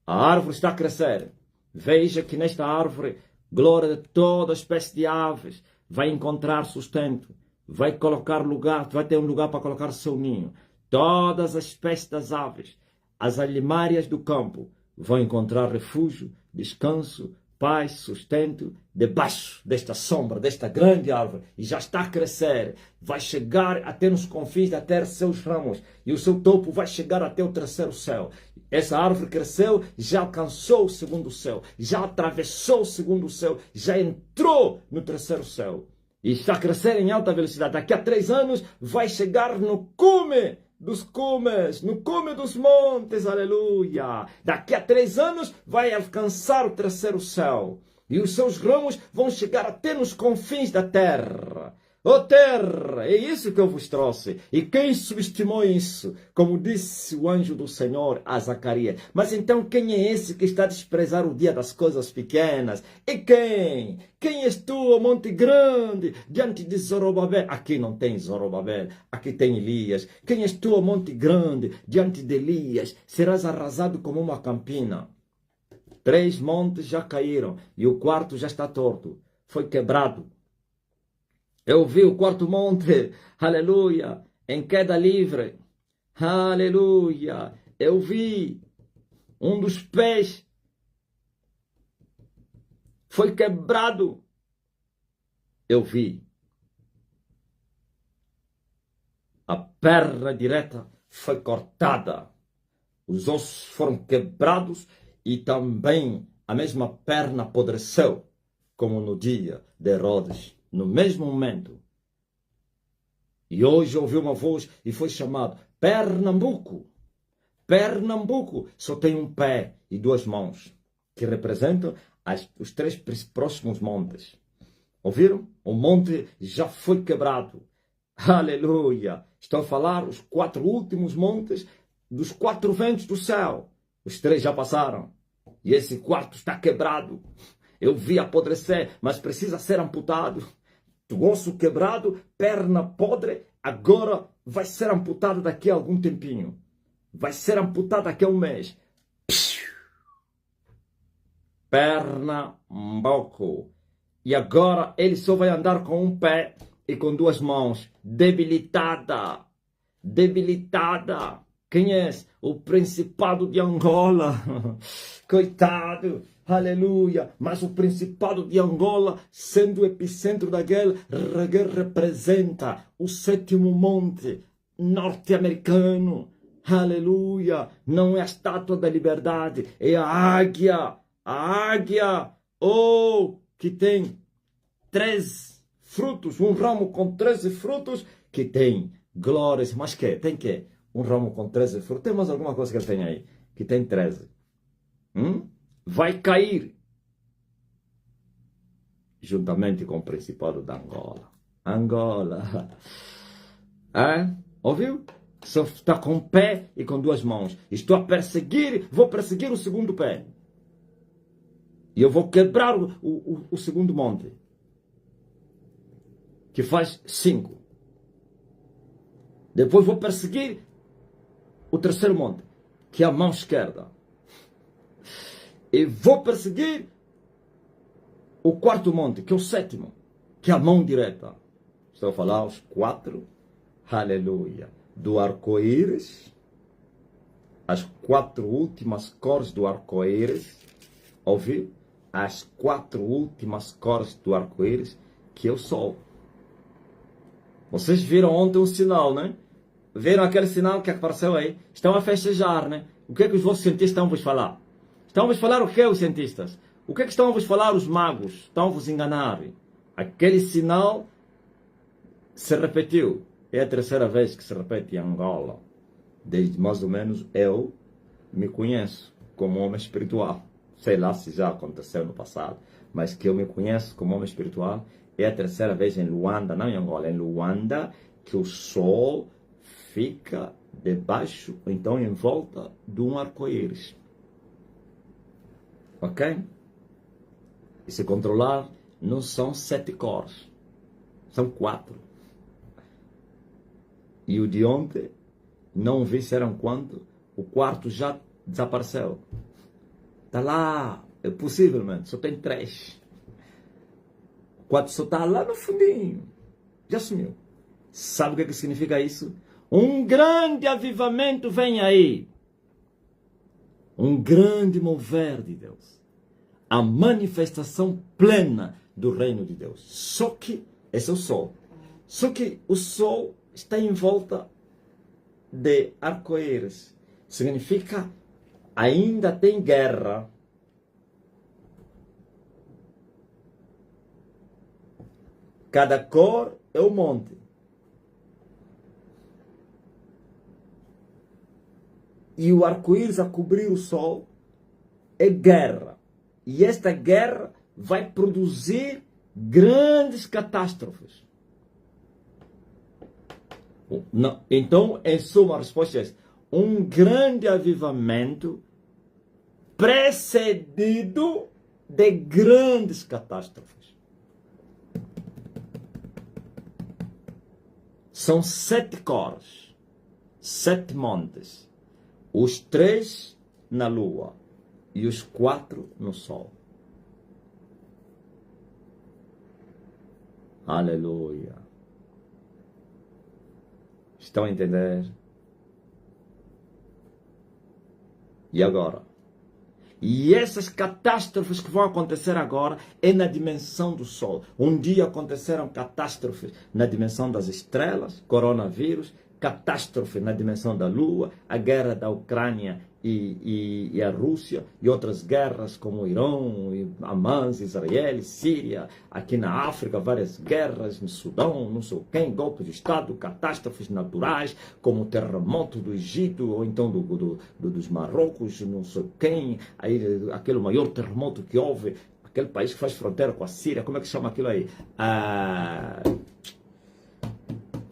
A árvore está a crescer. Veja que nesta árvore, glória de toda espécie de aves vai encontrar sustento, vai colocar lugar, vai ter um lugar para colocar seu ninho. Todas as espécies das aves, as alimárias do campo, vão encontrar refúgio, descanso, paz, sustento, debaixo desta sombra, desta grande árvore. E já está a crescer, vai chegar até nos confins da terra seus ramos, e o seu topo vai chegar até o 3º céu. Essa árvore cresceu, já alcançou o 2º céu, já atravessou o 2º céu, já entrou no 3º céu. E está a crescer em alta velocidade. Daqui a 3 anos vai chegar no cume dos cumes, no cume dos montes, aleluia. Daqui a 3 anos vai alcançar o 3º céu. E os seus ramos vão chegar até nos confins da terra. Ó terra, é isso que eu vos trouxe. E quem subestimou isso? Como disse o anjo do Senhor a Zacarias. Mas então quem é esse que está a desprezar o dia das coisas pequenas? E quem? Quem és tu, ó monte grande, diante de Zorobabel? Aqui não tem Zorobabel, aqui tem Elias. Quem és tu, ó monte grande, diante de Elias? Serás arrasado como uma campina. 3 montes já caíram e o 4º já está torto. Foi quebrado. Eu vi o 4º monte, aleluia, em queda livre, aleluia. Eu vi um dos pés, foi quebrado. Eu vi. a perna direita foi cortada, os ossos foram quebrados e também a mesma perna apodreceu, como no dia de Herodes, no mesmo momento. E hoje ouviu uma voz e foi chamado Pernambuco. Pernambuco só tem um pé e duas mãos, que representam os 3 próximos montes. Ouviram? O monte já foi quebrado. Aleluia! Estou a falar os 4 últimos montes dos 4 ventos do céu. Os 3 já passaram. E esse quarto está quebrado. Eu vi apodrecer, mas precisa ser amputado. Do osso quebrado, perna podre, agora vai ser amputado daqui a algum tempinho. Vai ser amputado daqui a um mês. Pernambuco. E agora ele só vai andar com um pé e com 2 mãos. Debilitada. Debilitada. Quem é esse? O Principado de Angola. Coitado. Aleluia. Mas o Principado de Angola, sendo o epicentro da guerra, representa o 7º monte norte-americano. Aleluia. Não é a estátua da liberdade, é a águia. A águia. Oh, que tem 13 frutos. Um ramo com 13 frutos que tem glórias. Mas que? Tem que? Um ramo com 13 frutos. Tem mais alguma coisa que ele tem aí? Que tem 13. Vai cair. Juntamente com o Principado da Angola. Angola. Ouviu? Só está com um pé e com 2 mãos. Estou a perseguir. Vou perseguir o 2º pé. E eu vou quebrar o 2º monte. Que faz 5. Depois vou perseguir o 3º monte, que é a mão esquerda. E vou perseguir o 4º monte, que é o 7º, que é a mão direita. Estou a falar os 4, aleluia, do arco-íris, as 4 últimas cores do arco-íris, ouviu? As 4 últimas cores do arco-íris, que é o sol. Vocês viram ontem um sinal, né? Viram aquele sinal que apareceu aí? Estão a festejar, né? O que é que os vossos cientistas estão a vos falar? Estão a vos falar o que, os cientistas? O que é que estão a vos falar os magos? Estão a vos enganar. Aquele sinal se repetiu. É a 3ª vez que se repete em Angola. Desde mais ou menos eu me conheço como homem espiritual. Sei lá se já aconteceu no passado, mas que eu me conheço como homem espiritual. É a 3ª vez em Luanda, não em Angola, em Luanda, que o sol fica debaixo, ou então em volta de um arco-íris. Ok? E se controlar, não são 7 cores, são 4. E o de ontem, não vi se eram quanto, o 4º já desapareceu. Está lá, possivelmente, só tem 3. O 4 só está lá no fundinho, já sumiu. Sabe o que significa isso? Um grande avivamento vem aí. Um grande mover de Deus. A manifestação plena do reino de Deus. Só que, esse é o sol. Só que o sol está em volta de arco-íris. Significa, ainda tem guerra. Cada cor é um monte. E o arco-íris a cobrir o sol é guerra. E esta guerra vai produzir grandes catástrofes. Não. Então, em suma, a resposta é um grande avivamento precedido de grandes catástrofes. São 7 cores, 7 montes. Os 3 na lua e os 4 no sol. Aleluia. Estão a entender? E agora? E essas catástrofes que vão acontecer agora é na dimensão do sol. Um dia aconteceram catástrofes na dimensão das estrelas, coronavírus, catástrofe na dimensão da Lua, a guerra da Ucrânia e a Rússia, e outras guerras como o Irão, Hamas, Israel, Síria, aqui na África, várias guerras, no Sudão, não sei quem, golpe de Estado, catástrofes naturais, como o terremoto do Egito, ou então dos Marrocos, não sei quem, aí, aquele maior terremoto que houve, aquele país que faz fronteira com a Síria, como é que chama aquilo aí?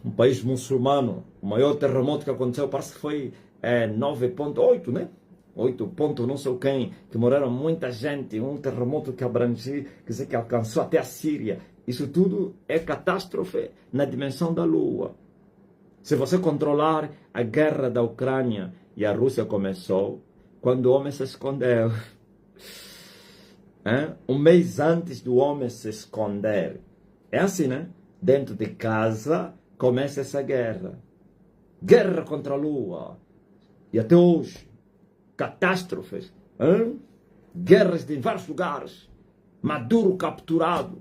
Um país muçulmano, o maior terremoto que aconteceu, parece que foi 9.8, né? 8 ponto não sei quem, que morreram muita gente, um terremoto que abrangiu, quer dizer, que alcançou até a Síria. Isso tudo é catástrofe na dimensão da Lua. Se você controlar a guerra da Ucrânia e a Rússia começou, quando o homem se escondeu. Um mês antes do homem se esconder. É assim, né? Dentro de casa começa essa guerra. Guerra contra a Lua. E até hoje, catástrofes, guerras em vários lugares, Maduro capturado.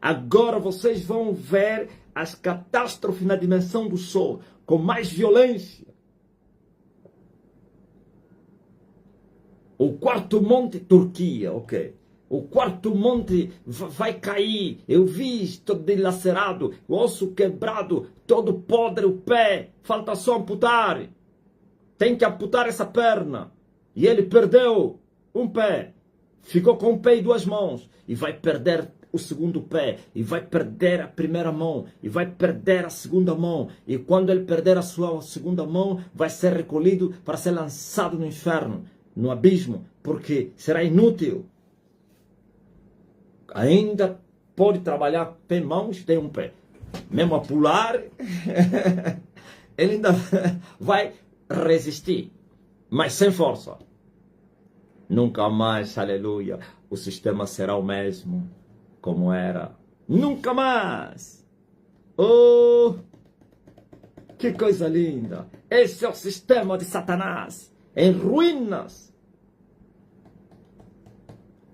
Agora vocês vão ver as catástrofes na dimensão do Sol, com mais violência. O quarto monte, Turquia, ok. O quarto monte vai cair. Eu vi, todo dilacerado, o osso quebrado, todo podre o pé. Falta só amputar. Tem que amputar essa perna. E ele perdeu um pé. Ficou com um pé e 2 mãos. E vai perder o segundo pé. E vai perder a primeira mão. E vai perder a segunda mão. E quando ele perder a sua segunda mão, vai ser recolhido para ser lançado no inferno, no abismo. Porque será inútil. Ainda pode trabalhar pé, mãos, tem um pé. Mesmo a pular, ele ainda vai resistir, mas sem força. Nunca mais, aleluia, o sistema será o mesmo como era. Nunca mais. Oh, que coisa linda. Esse é o sistema de Satanás, em ruínas.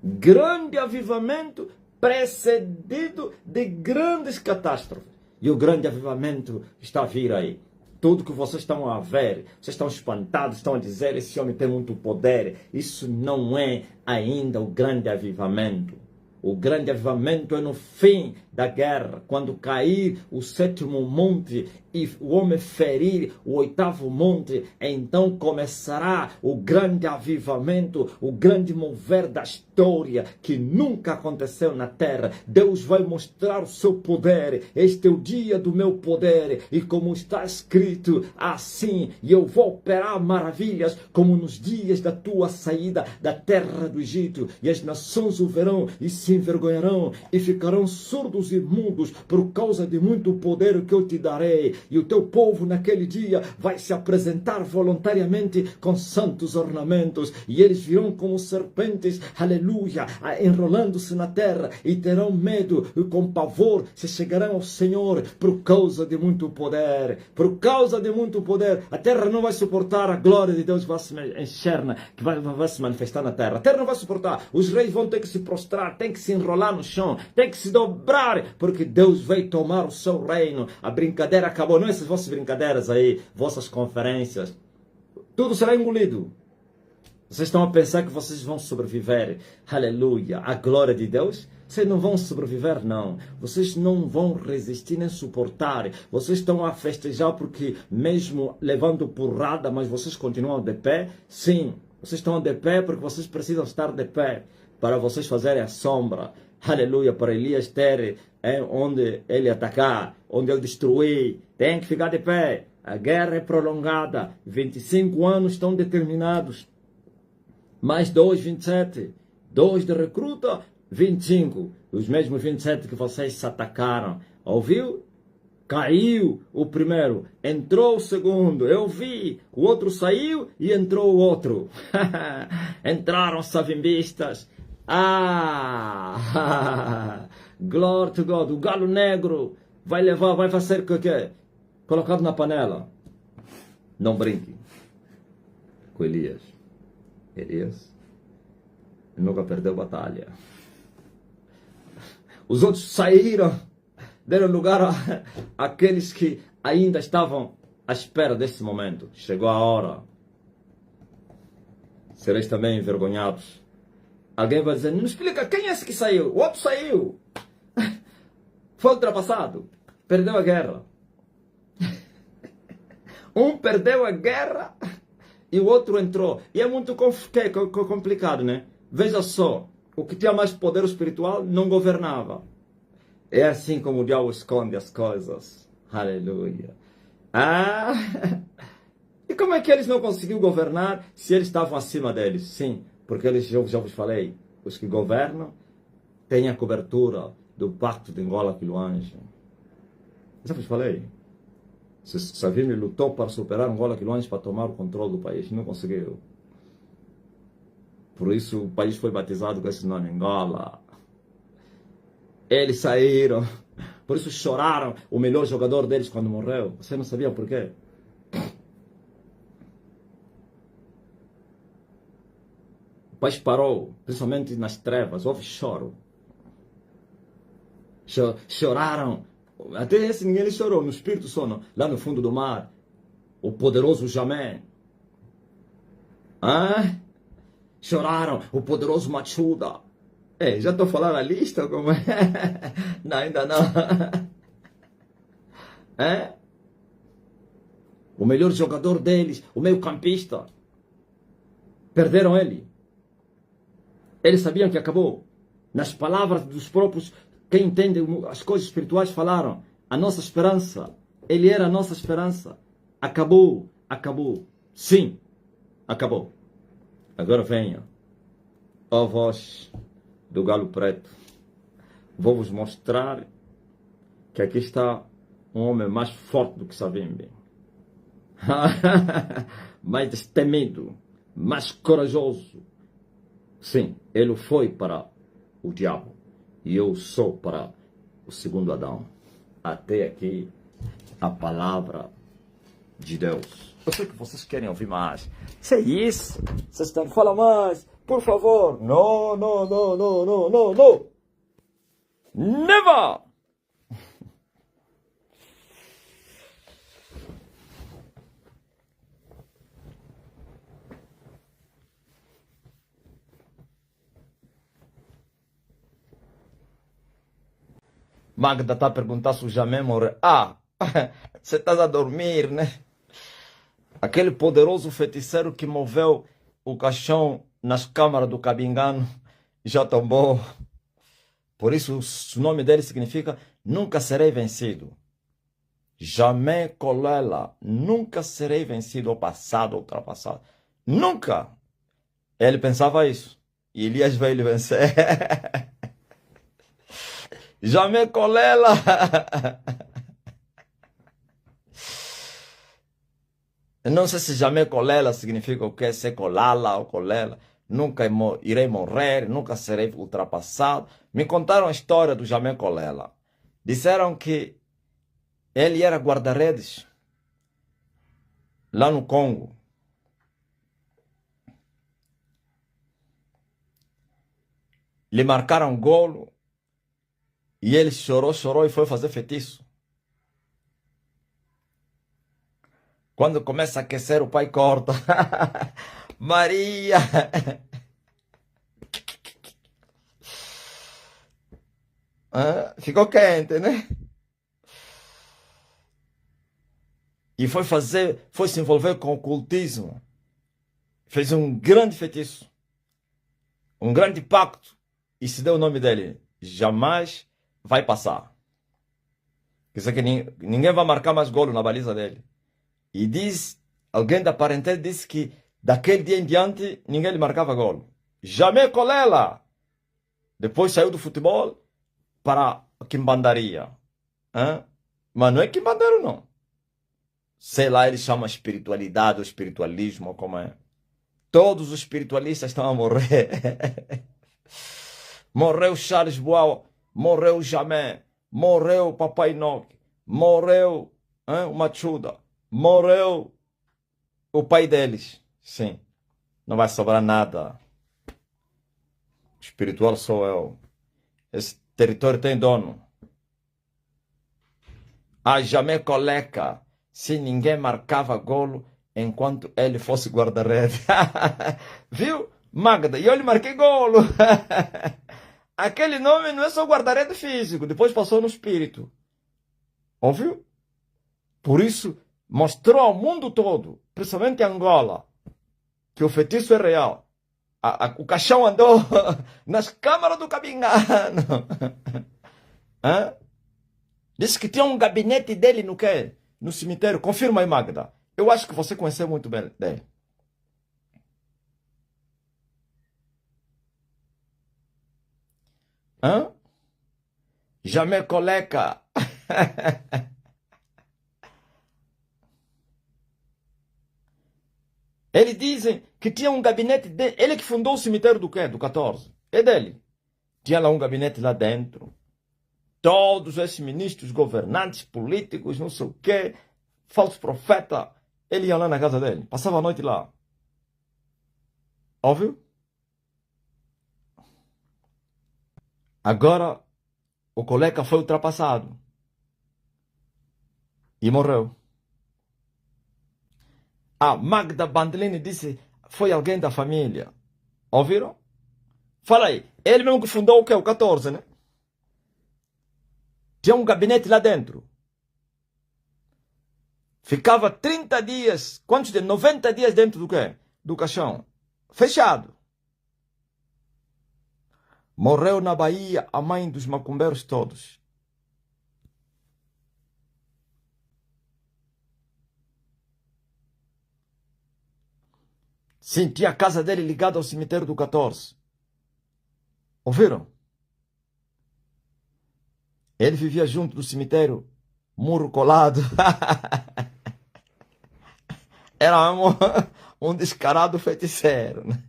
Grande avivamento precedido de grandes catástrofes. E o grande avivamento está a vir aí. Tudo que vocês estão a ver, vocês estão espantados, estão a dizer, esse homem tem muito poder. Isso não é ainda o grande avivamento. O grande avivamento é no fim da guerra, quando cair o 7º monte e o homem ferir o 8º monte, então começará o grande avivamento, o grande mover da história que nunca aconteceu na terra. Deus vai mostrar o seu poder. Este é o dia do meu poder, e como está escrito, assim eu vou operar maravilhas, como nos dias da tua saída da terra do Egito, e as nações o verão e se envergonharão e ficarão surdos e mudos por causa de muito poder que eu te darei. E o teu povo naquele dia vai se apresentar voluntariamente com santos ornamentos, e eles virão como serpentes, aleluia, enrolando-se na terra, e terão medo e com pavor se chegarão ao Senhor por causa de muito poder. Por causa de muito poder, a terra não vai suportar, a glória de Deus vai se encher, que vai se manifestar na terra. A terra não vai suportar, os reis vão ter que se prostrar, tem que se enrolar no chão, tem que se dobrar, porque Deus veio tomar o seu reino. A brincadeira acabou. Não essas vossas brincadeiras aí, vossas conferências, tudo será engolido. Vocês estão a pensar que vocês vão sobreviver, aleluia, a glória de Deus? Vocês não vão sobreviver, não. Vocês não vão resistir nem suportar. Vocês estão a festejar porque mesmo levando porrada, mas vocês continuam de pé? Sim, vocês estão de pé porque vocês precisam estar de pé para vocês fazerem a sombra. Aleluia, para Elias ter onde ele atacar, onde ele destruir. Tem que ficar de pé. A guerra é prolongada. 25 anos estão determinados. Mais 2, 27. 2 de recruta, 25. Os mesmos 27 que vocês se atacaram. Ouviu? Caiu o primeiro, entrou o segundo, eu vi, o outro saiu e entrou o outro. Entraram savimbistas. Glory to God. O galo negro vai levar, vai fazer o quê? Colocado na panela. Não brinque com Elias. Elias nunca perdeu batalha. Os outros saíram, deram lugar àqueles que ainda estavam à espera desse momento. Chegou a hora. Sereis também envergonhados. Alguém vai dizer, não explica quem é esse que saiu. O outro saiu. Foi ultrapassado. Perdeu a guerra. Um perdeu a guerra e o outro entrou. E é muito complicado, né? Veja só. O que tinha mais poder espiritual não governava. É assim como o diabo esconde as coisas. Aleluia. Ah! E como é que eles não conseguiram governar se eles estavam acima deles? Sim, porque eles, já vos falei, os que governam têm a cobertura do pacto de Angola Quiloange. Já vos falei. Savimbi lutou para superar Angola Quiloange para tomar o controle do país. Não conseguiu. Por isso o país foi batizado com esse nome, Angola. Eles saíram. Por isso choraram o melhor jogador deles quando morreu. Você não sabia por quê? O país parou, principalmente nas trevas. Houve choro. Choraram. Até esse ninguém chorou. No espírito sono. Lá no fundo do mar. O poderoso Jamé. Ah? Choraram. O poderoso Machuda. Já estou falando a lista? Como é? Não, ainda não. O melhor jogador deles, o meio campista. Perderam ele. Eles sabiam que acabou. Nas palavras dos próprios, quem entende as coisas espirituais falaram. A nossa esperança. Ele era a nossa esperança. Acabou. Acabou. Sim. Acabou. Agora venha. Ó voz do galo preto. Vou vos mostrar que aqui está um homem mais forte do que Savimbi. Mais destemido. Mais corajoso. Sim, ele foi para o diabo. E eu sou para o segundo Adão. Até aqui a palavra de Deus. Eu sei que vocês querem ouvir mais. Isso é isso. Vocês estão falando mais. Por favor. Não, não, não, não, não, não, não. Never. Magda está a perguntar se o Jamé morreu. Ah, você está a dormir, né? Aquele poderoso feiticeiro que moveu o caixão nas câmaras do Cabingano já tombou. Por isso o nome dele significa nunca serei vencido. Jamé colela, nunca serei vencido ou passado, ultrapassado. Nunca! Ele pensava isso. E Elias veio lhe vencer. Jamé colela! Não sei se Jamé colela significa o que? Ser colala ou colela. Nunca irei morrer, nunca serei ultrapassado. Me contaram a história do Jamé colela. Disseram que ele era guarda-redes lá no Congo. Lhe marcaram golo e ele chorou e foi fazer feitiço. Quando começa a aquecer, o pai corta. Maria! Ficou quente, né? E foi se envolver com o ocultismo. Fez um grande feitiço. Um grande pacto. E se deu o nome dele. Jamais vai passar. Quer dizer que ninguém vai marcar mais golo na baliza dele. E alguém da parentela disse que daquele dia em diante ninguém lhe marcava golo. Jamé colela! Depois saiu do futebol para a quimbandaria. Mas não é quimbandeiro, não. Sei lá, eles chamam espiritualidade ou espiritualismo, ou como é. Todos os espiritualistas estão a morrer. Morreu Charles Boal, morreu Jamé, morreu Papai Enoque, morreu o Machuda, morreu o pai deles. Sim, não vai sobrar nada. O espiritual sou eu. Esse território tem dono. A Jamé coleca. se ninguém marcava golo enquanto ele fosse guarda-rede. Viu, Magda? E eu lhe marquei golo. Aquele nome não é só guarda-rede físico, depois passou no espírito. Ouviu? Por isso, mostrou ao mundo todo, principalmente em Angola, que o feitiço é real. O caixão andou nas câmaras do Cabingano. Disse que tinha um gabinete dele no quê? No cemitério. Confirma aí, Magda. Eu acho que você conheceu muito bem dele. Jamé Coleca. Eles dizem que tinha um gabinete dele. Ele que fundou o cemitério do quê? Do 14. É dele. Tinha lá um gabinete lá dentro. Todos esses ministros, governantes, políticos, não sei o quê, falso profeta, ele ia lá na casa dele. Passava a noite lá. Óbvio? Agora, o colega foi ultrapassado. E morreu. A Magda Bandelini disse, foi alguém da família. Ouviram? Fala aí. Ele mesmo que fundou o quê? O 14, né? Tinha um gabinete lá dentro. Ficava 30 dias, quantos dias? 90 dias dentro do quê? Do caixão. Fechado. Morreu na Bahia a mãe dos macumbeiros todos. Sim, tinha a casa dele ligada ao cemitério do 14. Ouviram? Ele vivia junto do cemitério, muro colado. Era um descarado feiticeiro, né?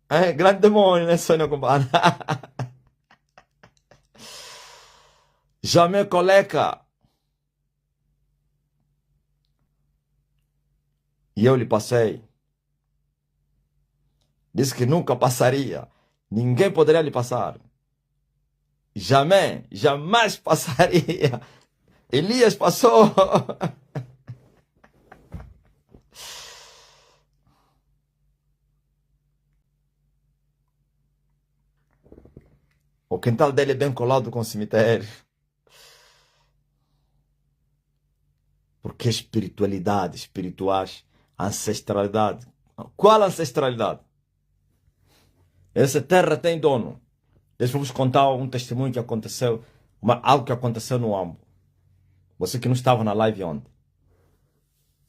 É, grande demônio, né, Sônia Compadre? Jamé Coleca. E eu lhe passei. Disse que nunca passaria. Ninguém poderia lhe passar. Jamais passaria. Elias passou. O quintal dele é bem colado com o cemitério. Porque espiritualidade, espirituais, ancestralidade. Qual ancestralidade? Essa terra tem dono. Deixa eu vos contar um testemunho que aconteceu, algo que aconteceu no Ambo. Você que não estava na live ontem.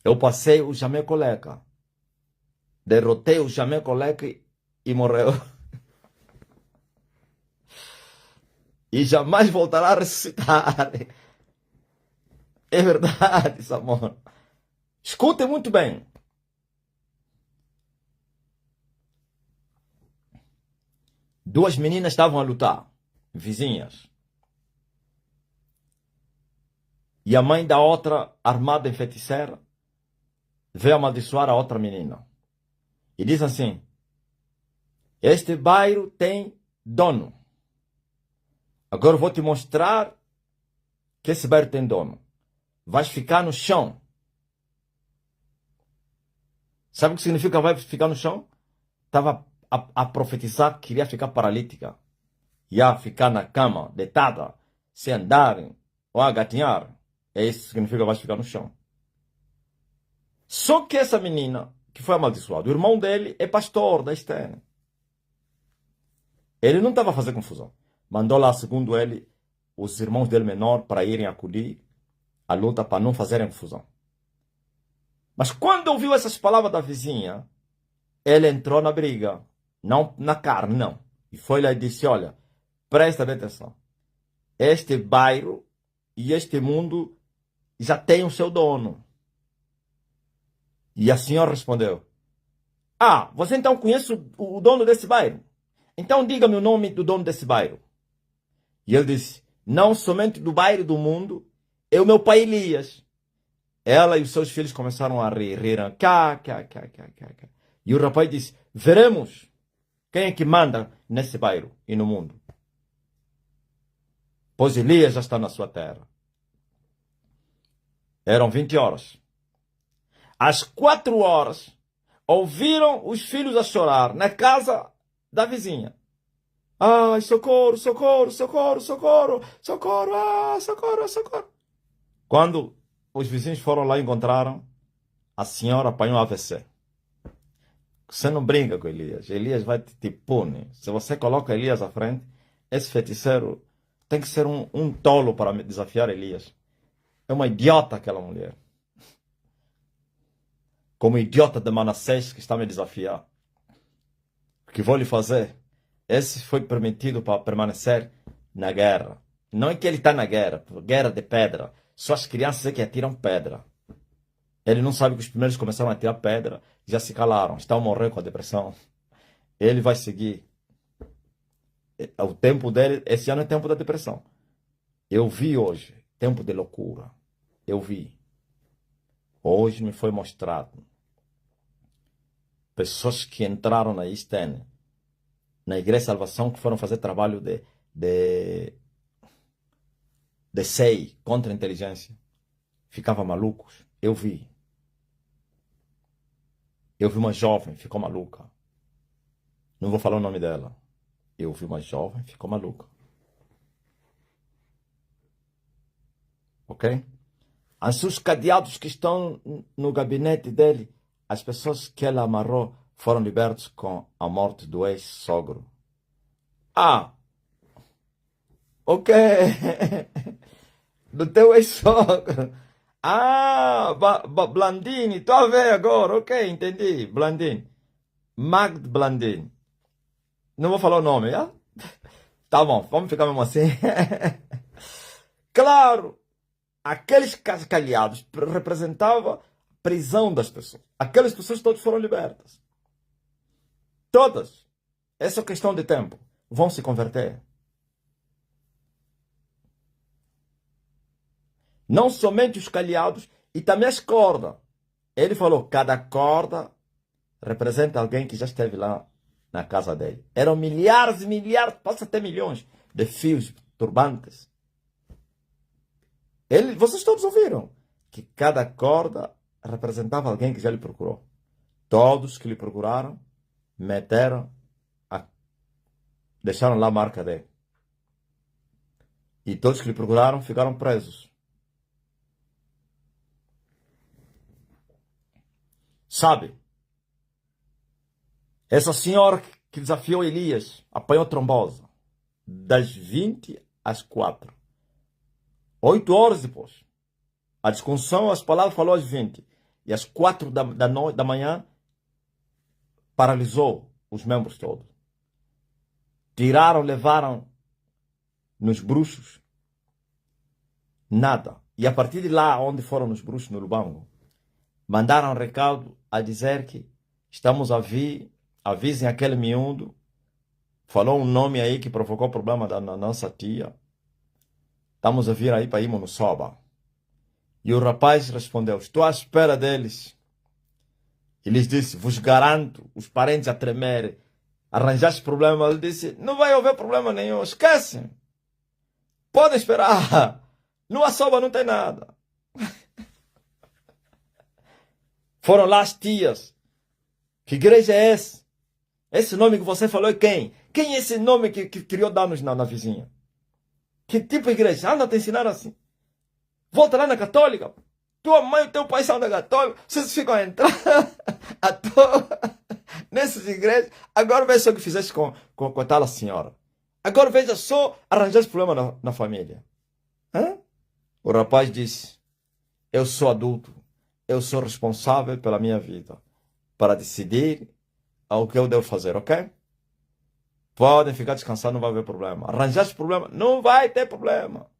Eu passei o Jamé Coleca. Derrotei o Jamé Coleca e morreu. E jamais voltará a ressuscitar. É verdade, Samora. Escutem muito bem. Duas meninas estavam a lutar, vizinhas. E a mãe da outra, armada em feiticeira, veio amaldiçoar a outra menina. E diz assim: este bairro tem dono. Agora eu vou te mostrar que esse bairro tem dono. Vais ficar no chão. Sabe o que significa vai ficar no chão? Estava a profetizar que iria ficar paralítica. Ia ficar na cama, deitada, sem andar ou a gatinhar. É isso que significa vai ficar no chão. Só que essa menina, que foi amaldiçoada, o irmão dele é pastor da Estene. Ele não estava a fazer confusão. Mandou lá, segundo ele, os irmãos dele menor para irem acudir a luta para não fazerem confusão. Mas quando ouviu essas palavras da vizinha, ele entrou na briga. Não na carne, não. E foi lá e disse: olha, presta bem atenção. Este bairro e este mundo já tem o seu dono. E a senhora respondeu: ah, você então conhece o dono desse bairro? Então diga-me o nome do dono desse bairro. E ele disse: não somente do bairro do mundo, é o meu pai Elias. Ela e os seus filhos começaram a rir. E o rapaz disse: veremos quem é que manda nesse bairro e no mundo. Pois Elias já está na sua terra. Eram 20 horas. Às 4 horas, ouviram os filhos a chorar na casa da vizinha. Ai, socorro, socorro, socorro, socorro, socorro, socorro, socorro. Quando os vizinhos foram lá e encontraram, a senhora apanhou AVC. Você não brinca com Elias. Elias vai te punir. Se você coloca Elias à frente, esse feiticeiro tem que ser um tolo para me desafiar Elias. É uma idiota aquela mulher. Como idiota de Manassés que está a me desafiar. O que vou lhe fazer? Esse foi permitido para permanecer na guerra. Não é que ele está na guerra, guerra de pedra. Só as crianças é que atiram pedra. Ele não sabe que os primeiros começaram a atirar pedra, já se calaram, estão a morrer com a depressão. Ele vai seguir. O tempo dele, esse ano é tempo da depressão. Eu vi hoje, tempo de loucura. Eu vi. Hoje me foi mostrado. Pessoas que entraram na ISTN, na Igreja de Salvação, que foram fazer trabalho de SEI, contra a inteligência. Ficavam malucos. Eu vi. Eu vi uma jovem, ficou maluca. Não vou falar o nome dela. Eu vi uma jovem, ficou maluca. Ok? Os cadeados que estão no gabinete dele, as pessoas que ele amarrou, foram libertos com a morte do ex-sogro. Ah! Ok! Do teu ex-sogro. Ah, Blandini, estou a ver agora, ok, entendi, Blandini. Magd Blandini. Não vou falar o nome, ah? Tá bom, vamos ficar mesmo assim. Claro, aqueles cascalhados representavam a prisão das pessoas. Aquelas pessoas todas foram libertas. Todas. Essa é questão de tempo. Vão se converter. Não somente os calhados, e também as cordas. Ele falou, cada corda representa alguém que já esteve lá na casa dele. Eram milhares e milhares, passa até milhões de fios, turbantes. Vocês todos ouviram que cada corda representava alguém que já lhe procurou. Todos que lhe procuraram, deixaram lá a marca dele. E todos que lhe procuraram ficaram presos. Sabe, essa senhora que desafiou Elias apanhou trombose das 20 às 4. 8 horas depois. A discussão, as palavras falou às 20. E às 4 da manhã, paralisou os membros todos. Tiraram, levaram nos bruxos. Nada. E a partir de lá, onde foram nos bruxos, no Lubango, mandaram um recado a dizer que estamos a vir, avisem aquele miúdo, falou um nome aí que provocou problema da nossa tia, estamos a vir aí para irmos no Soba. E o rapaz respondeu, estou à espera deles. E lhes disse, vos garanto, os parentes a tremer, arranjaste problema. Ele disse, não vai haver problema nenhum, esquecem, podem esperar, no Soba não tem nada. Foram lá as tias. Que igreja é essa? Esse nome que você falou é quem? Quem é esse nome que criou danos na vizinha? Que tipo de igreja? Anda a te ensinar assim. Volta lá na católica. Tua mãe e teu pai são da católica. Vocês ficam a entrar à toa nessas igrejas. Agora veja só o que fizeste com a tal senhora. Agora veja só arranjar esse problema na família. Hã? O rapaz disse, eu sou adulto. Eu sou responsável pela minha vida. Para decidir o que eu devo fazer, ok? Podem ficar descansados, não vai haver problema. Arranjar esse problema, não vai ter problema.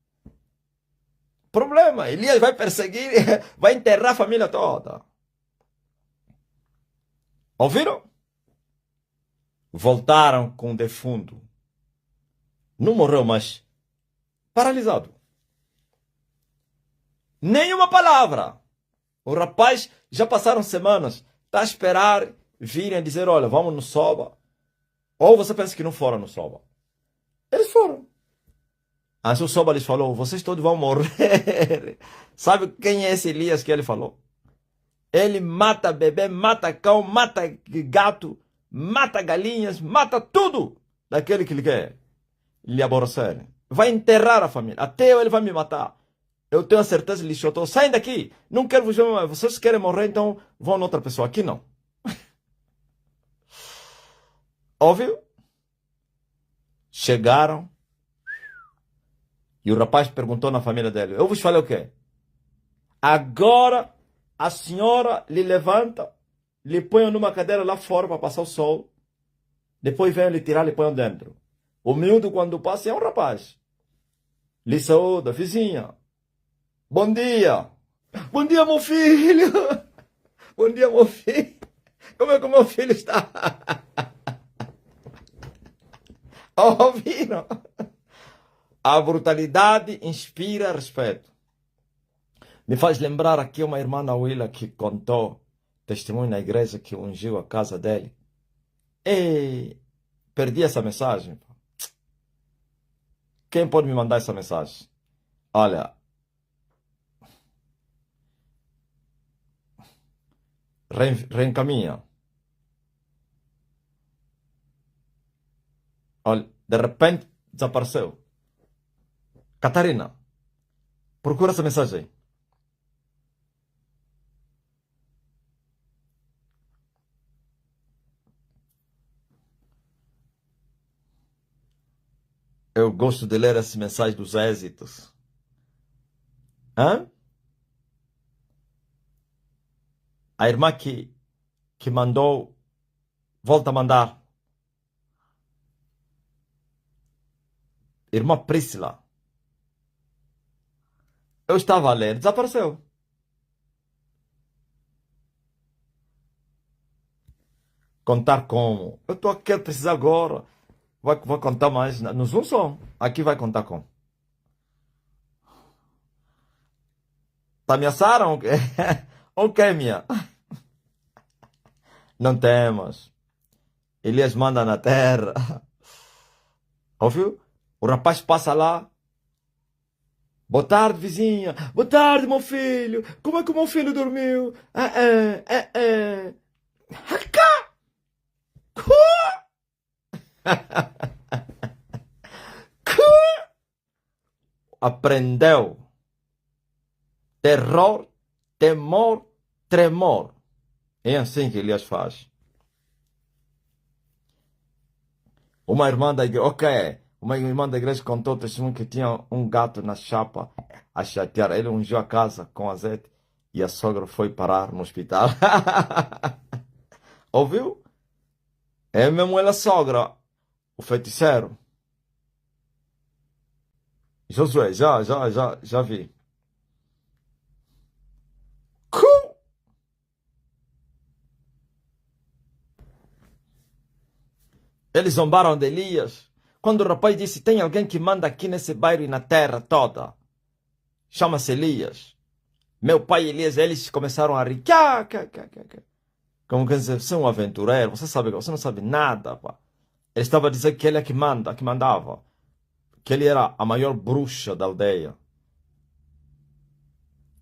Problema, Elias vai perseguir, vai enterrar a família toda. Ouviram? Voltaram com o defunto. Não morreu, mas paralisado. Nenhuma palavra. O rapaz, já passaram semanas, está a esperar virem dizer, olha, vamos no Soba. Ou você pensa que não foram no Soba? Eles foram. Antes o Soba lhes falou, vocês todos vão morrer Sabe quem é esse Elias que ele falou? Ele mata bebê, mata cão, mata gato, mata galinhas, mata tudo daquele que ele quer lhe aborrecer. Vai enterrar a família. Até ele vai me matar. Eu tenho a certeza, ele chutou. Saem daqui. Não quero vos ver mais. Vocês querem morrer, então vão noutra pessoa. Aqui não. Óbvio? Chegaram. E o rapaz perguntou na família dele. Eu vos falei o quê? Agora a senhora lhe levanta, lhe põe numa cadeira lá fora para passar o sol. Depois vem lhe tirar, lhe põe dentro. O miúdo, quando passa, é um rapaz. Lhe saúda, vizinha. Bom dia. Bom dia, meu filho. Bom dia, meu filho. Como é que o meu filho está? Ouviram? A brutalidade inspira respeito. Me faz lembrar aqui uma irmã na Willa que contou testemunho na igreja que ungiu a casa dele. E perdi essa mensagem. Quem pode me mandar essa mensagem? Olha, reencaminha. Olha, de repente desapareceu. Catarina, procura essa mensagem aí. Eu gosto de ler essa mensagem dos êxitos. Hã? A irmã que mandou, volta a mandar. Irmã Priscila. Eu estava a ler, desapareceu. Contar como? Eu estou aqui a precisar agora. Vou contar mais. No Zoom só. Aqui vai contar como. Tá ameaçaram? O quê? O quê, minha? Não temas. Elias manda na terra. Ouviu? O rapaz passa lá. Boa tarde, vizinha. Boa tarde, meu filho. Como é que o meu filho dormiu? Haka! Aprendeu. Terror, temor, tremor. É assim que Elias faz. Uma irmã da igreja, uma irmã da igreja contou o testemunho que tinha um gato na chapa a chatear. Ele ungiu a casa com azeite e a sogra foi parar no hospital. Ouviu? É mesmo ela sogra, o feiticeiro. Josué, já vi. Eles zombaram de Elias. Quando o rapaz disse, tem alguém que manda aqui nesse bairro e na terra toda. Chama-se Elias. Meu pai e Elias, eles começaram a rir. Como que dizer, você é um aventureiro, você não sabe nada, pá. Ele estava a dizer que ele é que manda, que mandava. Que ele era a maior bruxa da aldeia.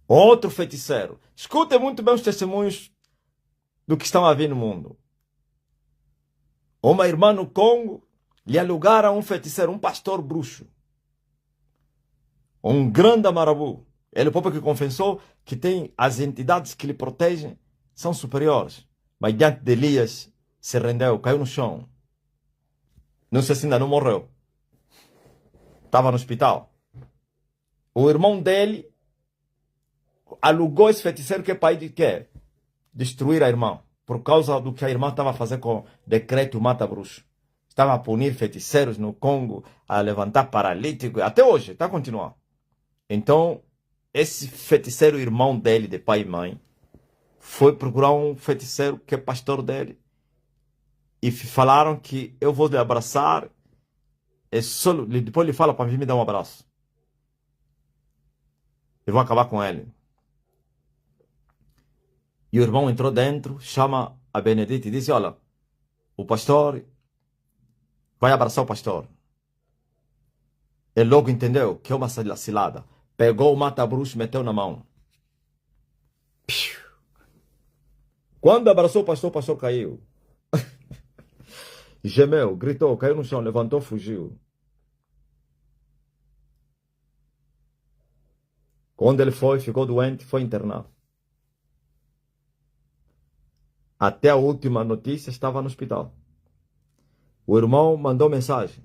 Outro feiticeiro. Escutem muito bem os testemunhos do que estão a vir no mundo. Uma irmã no Congo lhe alugaram um feiticeiro, um pastor bruxo. Um grande marabu. Ele próprio que confessou que tem as entidades que lhe protegem são superiores. Mas diante de Elias se rendeu, caiu no chão. Não sei se ainda não morreu. Estava no hospital. O irmão dele alugou esse feiticeiro que é pai de quê? Destruir a irmã. Por causa do que a irmã estava a fazer com o decreto mata-bruxo. Estava a punir feiticeiros no Congo, a levantar paralítico. Até hoje, está a continuar. Então, esse feiticeiro irmão dele, de pai e mãe, foi procurar um feiticeiro que é pastor dele. E falaram que eu vou lhe abraçar. Depois ele fala para vir me dar um abraço. Eu vou acabar com ele. E o irmão entrou dentro, chama a Benedita e disse, olha, o pastor vai abraçar o pastor. Ele logo entendeu que é uma cilada. Pegou o mata-bruxo, meteu na mão. Piu. Quando abraçou o pastor caiu. Gemeu, gritou, caiu no chão, levantou, fugiu. Quando ele foi, ficou doente, foi internado. Até a última notícia estava no hospital. O irmão mandou mensagem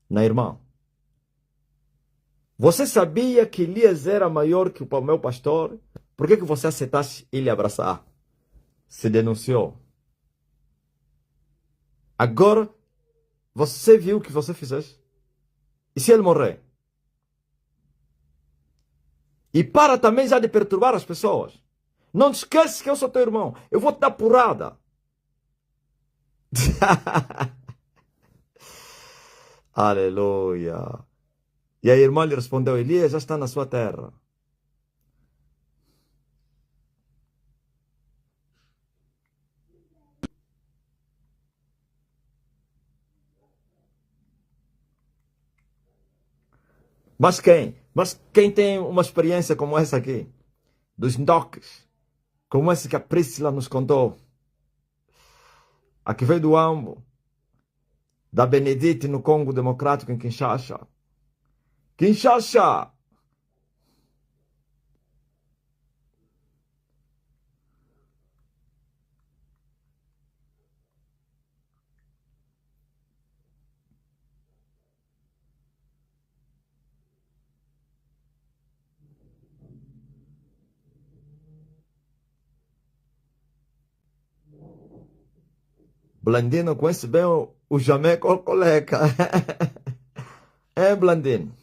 na irmã. Você sabia que Elias era maior que o meu pastor? Por que você aceitasse ele abraçar? Se denunciou. Agora, você viu o que você fizesse? E se ele morrer? E para também já de perturbar as pessoas. Não te esqueces que eu sou teu irmão. Eu vou te dar porrada. Aleluia. E a irmã lhe respondeu, Elias já está na sua terra. Mas quem? Mas quem tem uma experiência como essa aqui? Dos toques. Como esse que a Priscila nos contou. A que veio do Ambo. Da Benedite no Congo Democrático em Kinshasa. Kinshasa! Blandino conhece bem o Jamé Coleca. É, Blandino.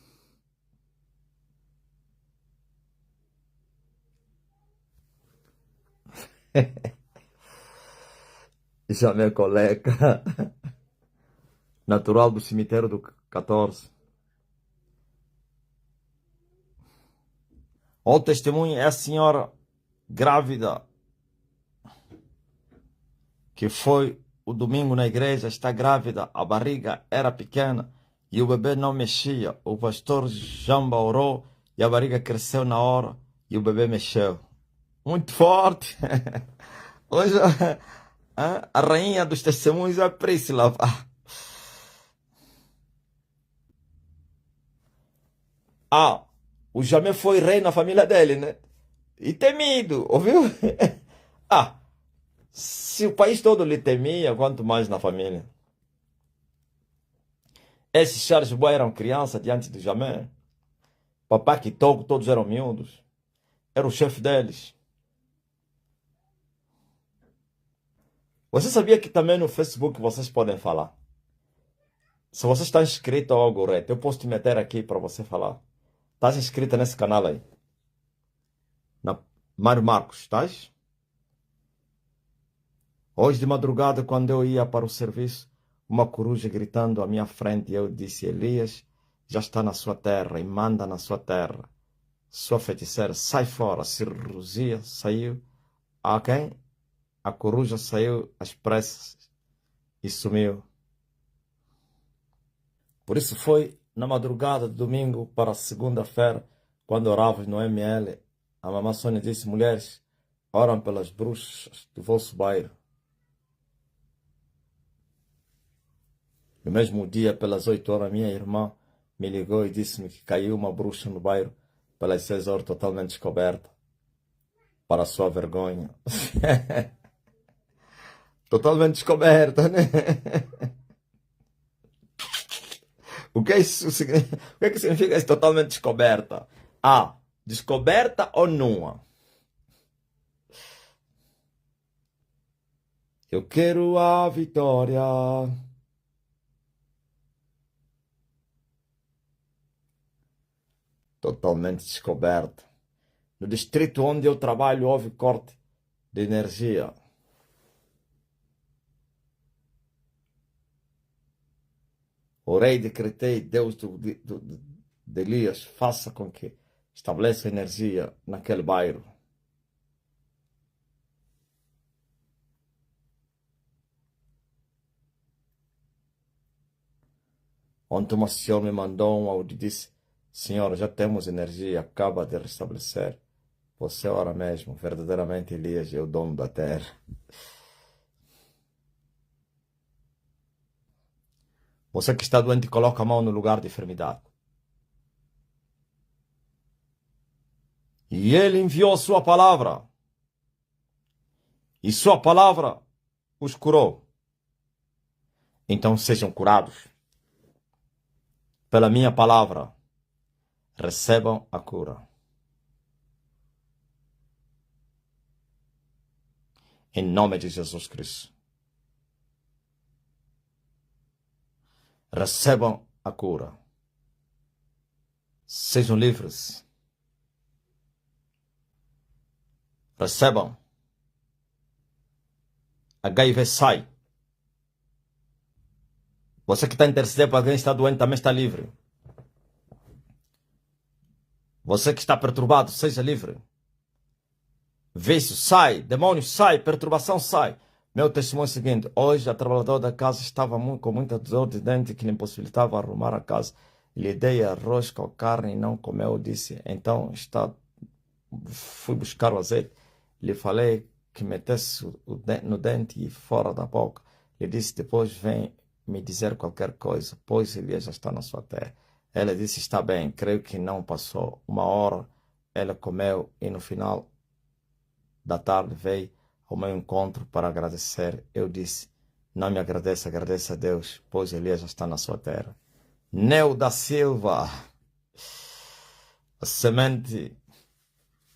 Jamé Coleca. Natural do cemitério do 14. O testemunho é a senhora grávida que foi o domingo na igreja, está grávida, a barriga era pequena e o bebê não mexia. O pastor Jamba orou e a barriga cresceu na hora e o bebê mexeu. Muito forte. Hoje a rainha dos testemunhos é a Priscila. Ah, o Jamé foi rei na família dele, né? E temido, ouviu? Ah, se o país todo lhe temia, quanto mais na família. Esses Charles Boy eram crianças diante do Jamé. Papai Kitoko, todos eram miúdos. Era o chefe deles. Você sabia que também no Facebook vocês podem falar? Se você está inscrito ao Algoreto, eu posso te meter aqui para você falar. Estás inscrito nesse canal aí? Na Mário Marcos, estás? Hoje de madrugada, quando eu ia para o serviço, uma coruja gritando à minha frente, e eu disse, Elias já está na sua terra e manda na sua terra. Sua feiticeira, sai fora. Cirurgia saiu. A quem? A coruja saiu às pressas e sumiu. Por isso foi na madrugada de domingo para segunda-feira, quando orávamos no ML, a mamãe Sônia disse, mulheres, oram pelas bruxas do vosso bairro. No mesmo dia, pelas 8 horas, minha irmã me ligou e disse-me que caiu uma bruxa no bairro pelas 6 horas, totalmente descoberta. Para a sua vergonha. Totalmente descoberta, né? O que, o que significa isso totalmente descoberta? Ah, descoberta ou nua? Eu quero a vitória. Totalmente descoberta. No distrito onde eu trabalho houve corte de energia. Orei, decretei, Deus de Elias, faça com que estabeleça energia naquele bairro. Ontem uma senhora me mandou um áudio e disse, Senhor, já temos energia, acaba de restabelecer. Você ora mesmo, verdadeiramente Elias é o dono da terra. Você que está doente, coloca a mão no lugar de enfermidade. E ele enviou sua palavra. E sua palavra os curou. Então sejam curados. Pela minha palavra, recebam a cura. Em nome de Jesus Cristo. Recebam a cura. Sejam livres. Recebam. HIV sai. Você que está intercedendo para alguém que está doente também está livre. Você que está perturbado, seja livre. Vício sai, demônio sai, perturbação sai. Meu testemunho é o seguinte: hoje a trabalhadora da casa estava com muita dor de dente que lhe impossibilitava arrumar a casa. Lhe dei arroz com carne e não comeu, disse. Então fui buscar o azeite. Lhe falei que metesse no dente e fora da boca. Lhe disse: depois vem me dizer qualquer coisa, pois Elias já está na sua terra. Ela disse: está bem, creio que não passou 1 hora. Ela comeu e no final da tarde veio ao meu encontro para agradecer. Eu disse: não me agradeça, agradeça a Deus, pois Elias já está na sua terra. Neo da Silva, a semente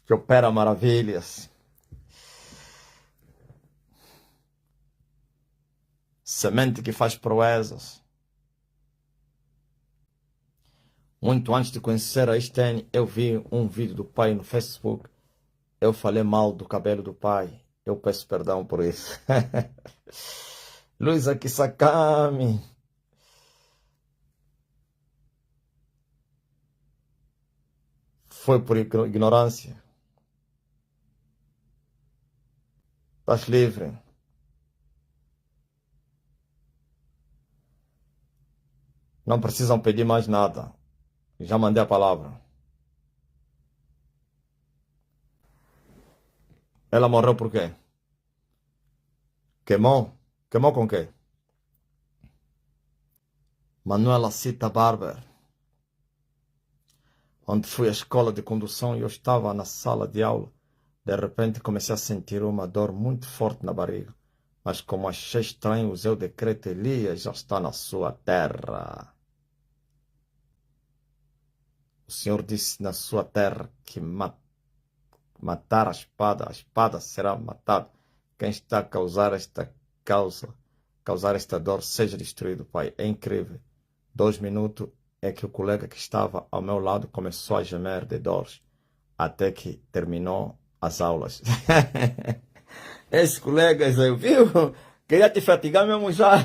que opera maravilhas, semente que faz proezas. Muito antes de conhecer a Estene, eu vi um vídeo do pai no Facebook. Eu falei mal do cabelo do pai. Eu peço perdão por isso. Luísa Kisakami. Foi por ignorância. Estás livre. Não precisam pedir mais nada. Já mandei a palavra. Ela morreu por quê? Queimou? Queimou com quê? Manuela Cita Barber. Onde fui à escola de condução e eu estava na sala de aula. De repente comecei a sentir uma dor muito forte na barriga. Mas como achei estranho, usei o decreto: Elias já está na sua terra. O Senhor disse na sua terra que matar a espada será matada. Quem está a causar esta dor, seja destruído, Pai. É incrível. 2 minutos é que o colega que estava ao meu lado começou a gemer de dores, até que terminou as aulas. Esse colega, viu? Queria te fatigar mesmo já.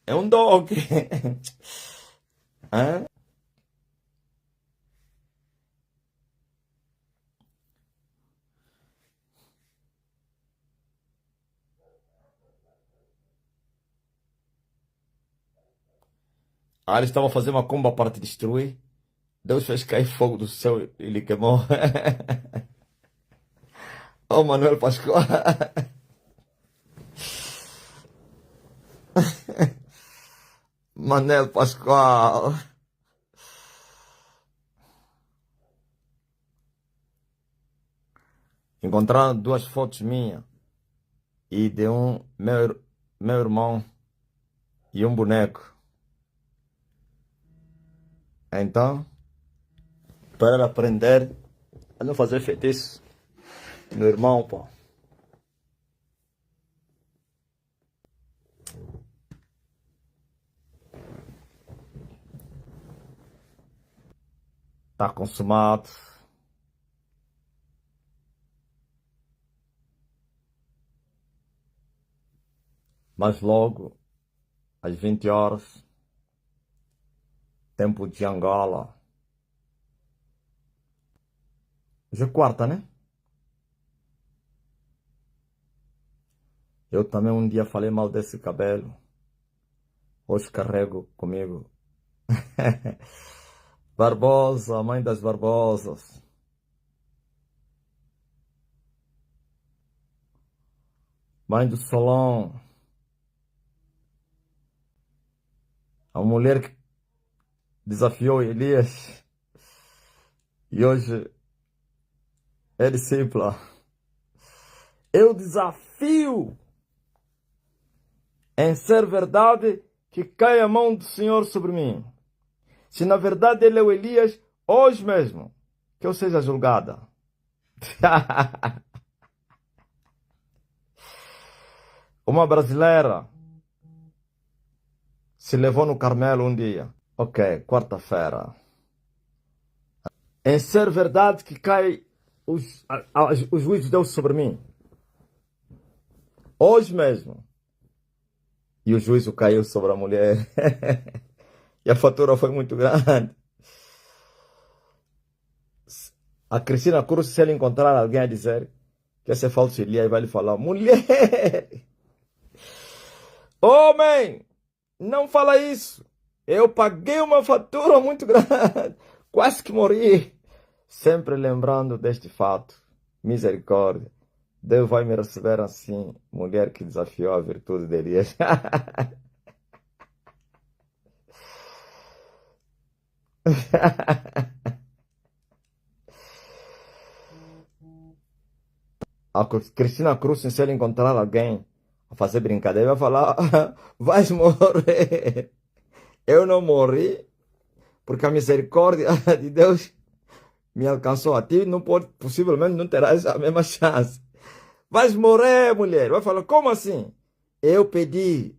É um dog. Hã? Ah, eles estavam fazendo uma comba para te destruir. Deus fez cair fogo do céu e lhe queimou. Oh, Manuel Pascoal. Manuel Pascoal. Encontraram 2 fotos minhas e de meu irmão e um boneco. Então, para aprender a não fazer feitiço, meu irmão, pô. Tá consumado. Mas logo, às 20 horas, tempo de Angola. Hoje é quarta, né? Eu também um dia falei mal desse cabelo. Hoje carrego comigo. Barbosa, mãe das Barbosas. Mãe do Solon. A mulher que desafiou Elias e hoje é discípula. Eu desafio em ser verdade que caia a mão do Senhor sobre mim. Se na verdade ele é o Elias, hoje mesmo, que eu seja julgada. Uma brasileira se levou no Carmelo um dia. Ok, quarta-feira. Em ser verdade que cai o juízo de Deus sobre mim. Hoje mesmo. E o juízo caiu sobre a mulher. E a fatura foi muito grande. A Cristina Cruz, se ela encontrar alguém a dizer que esse é falso Elias, vai lhe falar: mulher, homem, não fala isso. Eu paguei uma fatura muito grande. Quase que morri. Sempre lembrando deste fato. Misericórdia. Deus vai me receber assim, mulher que desafiou a virtude de Elias. A Cristina Cruz, se ela encontrar alguém a fazer brincadeira, vai falar: vais morrer. Eu não morri, porque a misericórdia de Deus me alcançou. A ti não pode, possivelmente não terás a mesma chance. Vais morrer, mulher. Vai falar: como assim? Eu pedi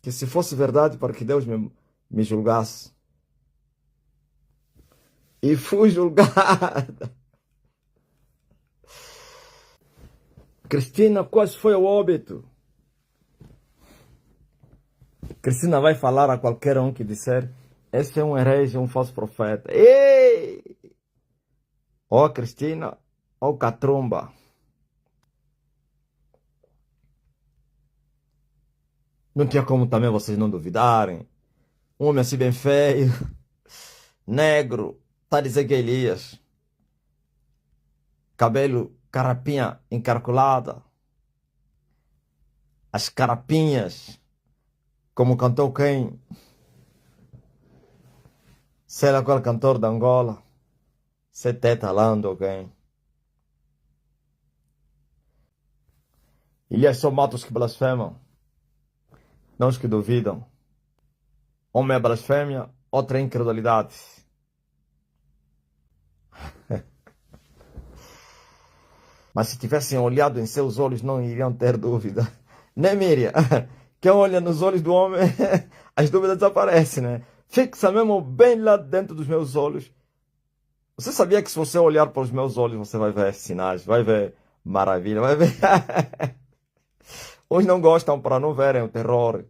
que se fosse verdade para que Deus me julgasse. E fui julgada. Cristina quase foi ao óbito. Cristina vai falar a qualquer um que disser: esse é um herege, um falso profeta. Ei! Ó Cristina, ó Catrumba. Não tinha como também vocês não duvidarem. Um homem assim bem feio, negro, tá dizendo que é Elias. Cabelo, carapinha encaracolada. As carapinhas, como cantou quem? Sei lá qual cantor da Angola. Sete talando alguém. Elias só mata os que blasfemam, não os que duvidam. Uma é blasfêmia, outra é incredulidade. Mas se tivessem olhado em seus olhos, não iriam ter dúvida. Né, Miriam? Quem olha nos olhos do homem, as dúvidas desaparecem, né? Fixa mesmo bem lá dentro dos meus olhos. Você sabia que se você olhar para os meus olhos, você vai ver sinais, vai ver maravilha, vai ver... Uns não gostam para não verem o terror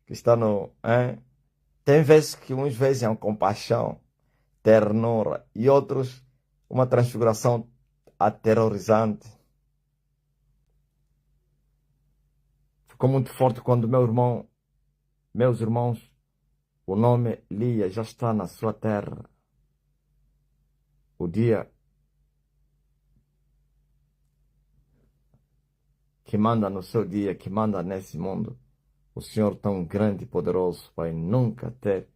que está no... Hein? Tem vezes que uns veem compaixão, ternura, e outros uma transfiguração aterrorizante. Ficou muito forte quando meus irmãos, o nome Lia já está na sua terra. O dia que manda no seu dia, que manda nesse mundo. O Senhor tão grande e poderoso, Pai, nunca ter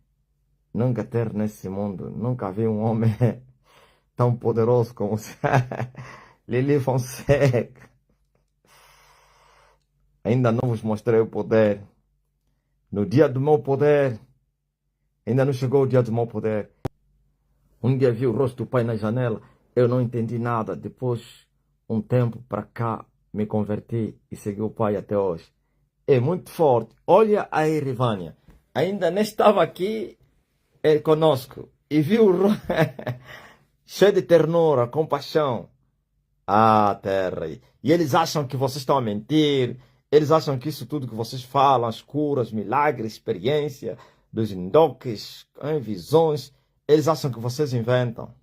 nesse mundo, nunca vi um homem tão poderoso como você. Lili Fonseca. Ainda não vos mostrei o poder. No dia do meu poder, ainda não chegou o dia do meu poder. Um dia vi o rosto do Pai na janela, eu não entendi nada. Depois, um tempo para cá, me converti e segui o Pai até hoje. É muito forte. Olha a Irivânia. Ainda nem estava aqui conosco. E viu o cheio de ternura, compaixão. Ah, terra. E eles acham que vocês estão a mentir. Eles acham que isso tudo que vocês falam, as curas, milagres, experiência, dos indoques, visões, eles acham que vocês inventam.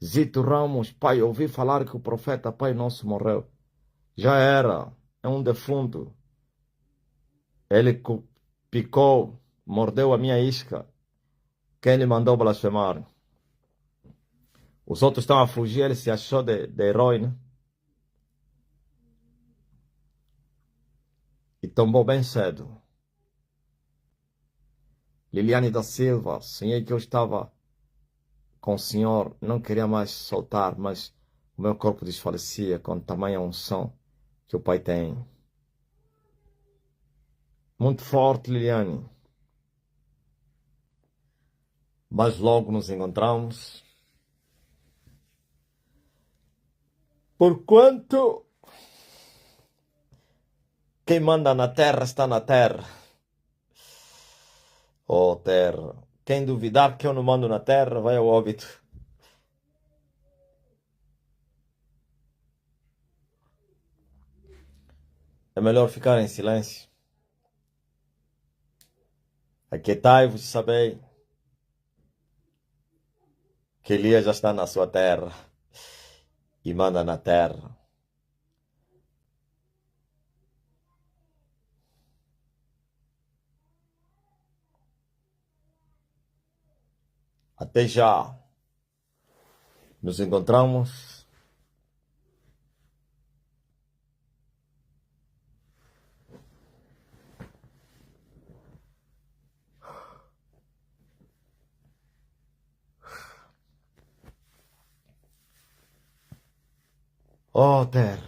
Zito Ramos, pai, ouvi falar que o profeta Pai Nosso morreu. Já era. É um defunto. Ele picou, mordeu a minha isca. Quem lhe mandou blasfemar? Os outros estão a fugir, ele se achou de herói, né? E tombou bem cedo. Liliane da Silva, sonhei que eu estava com o senhor, não queria mais soltar, mas o meu corpo desfalecia com tamanha unção que o pai tem. Muito forte, Liliane. Mas logo nos encontramos. Porquanto quem manda na terra está na terra. Oh, terra. Quem duvidar que eu não mando na terra, vai ao óbito. É melhor ficar em silêncio. Aquietai-vos e sabei que Elias já está na sua terra e manda na terra. Até já. Nos encontramos. Oh, terra.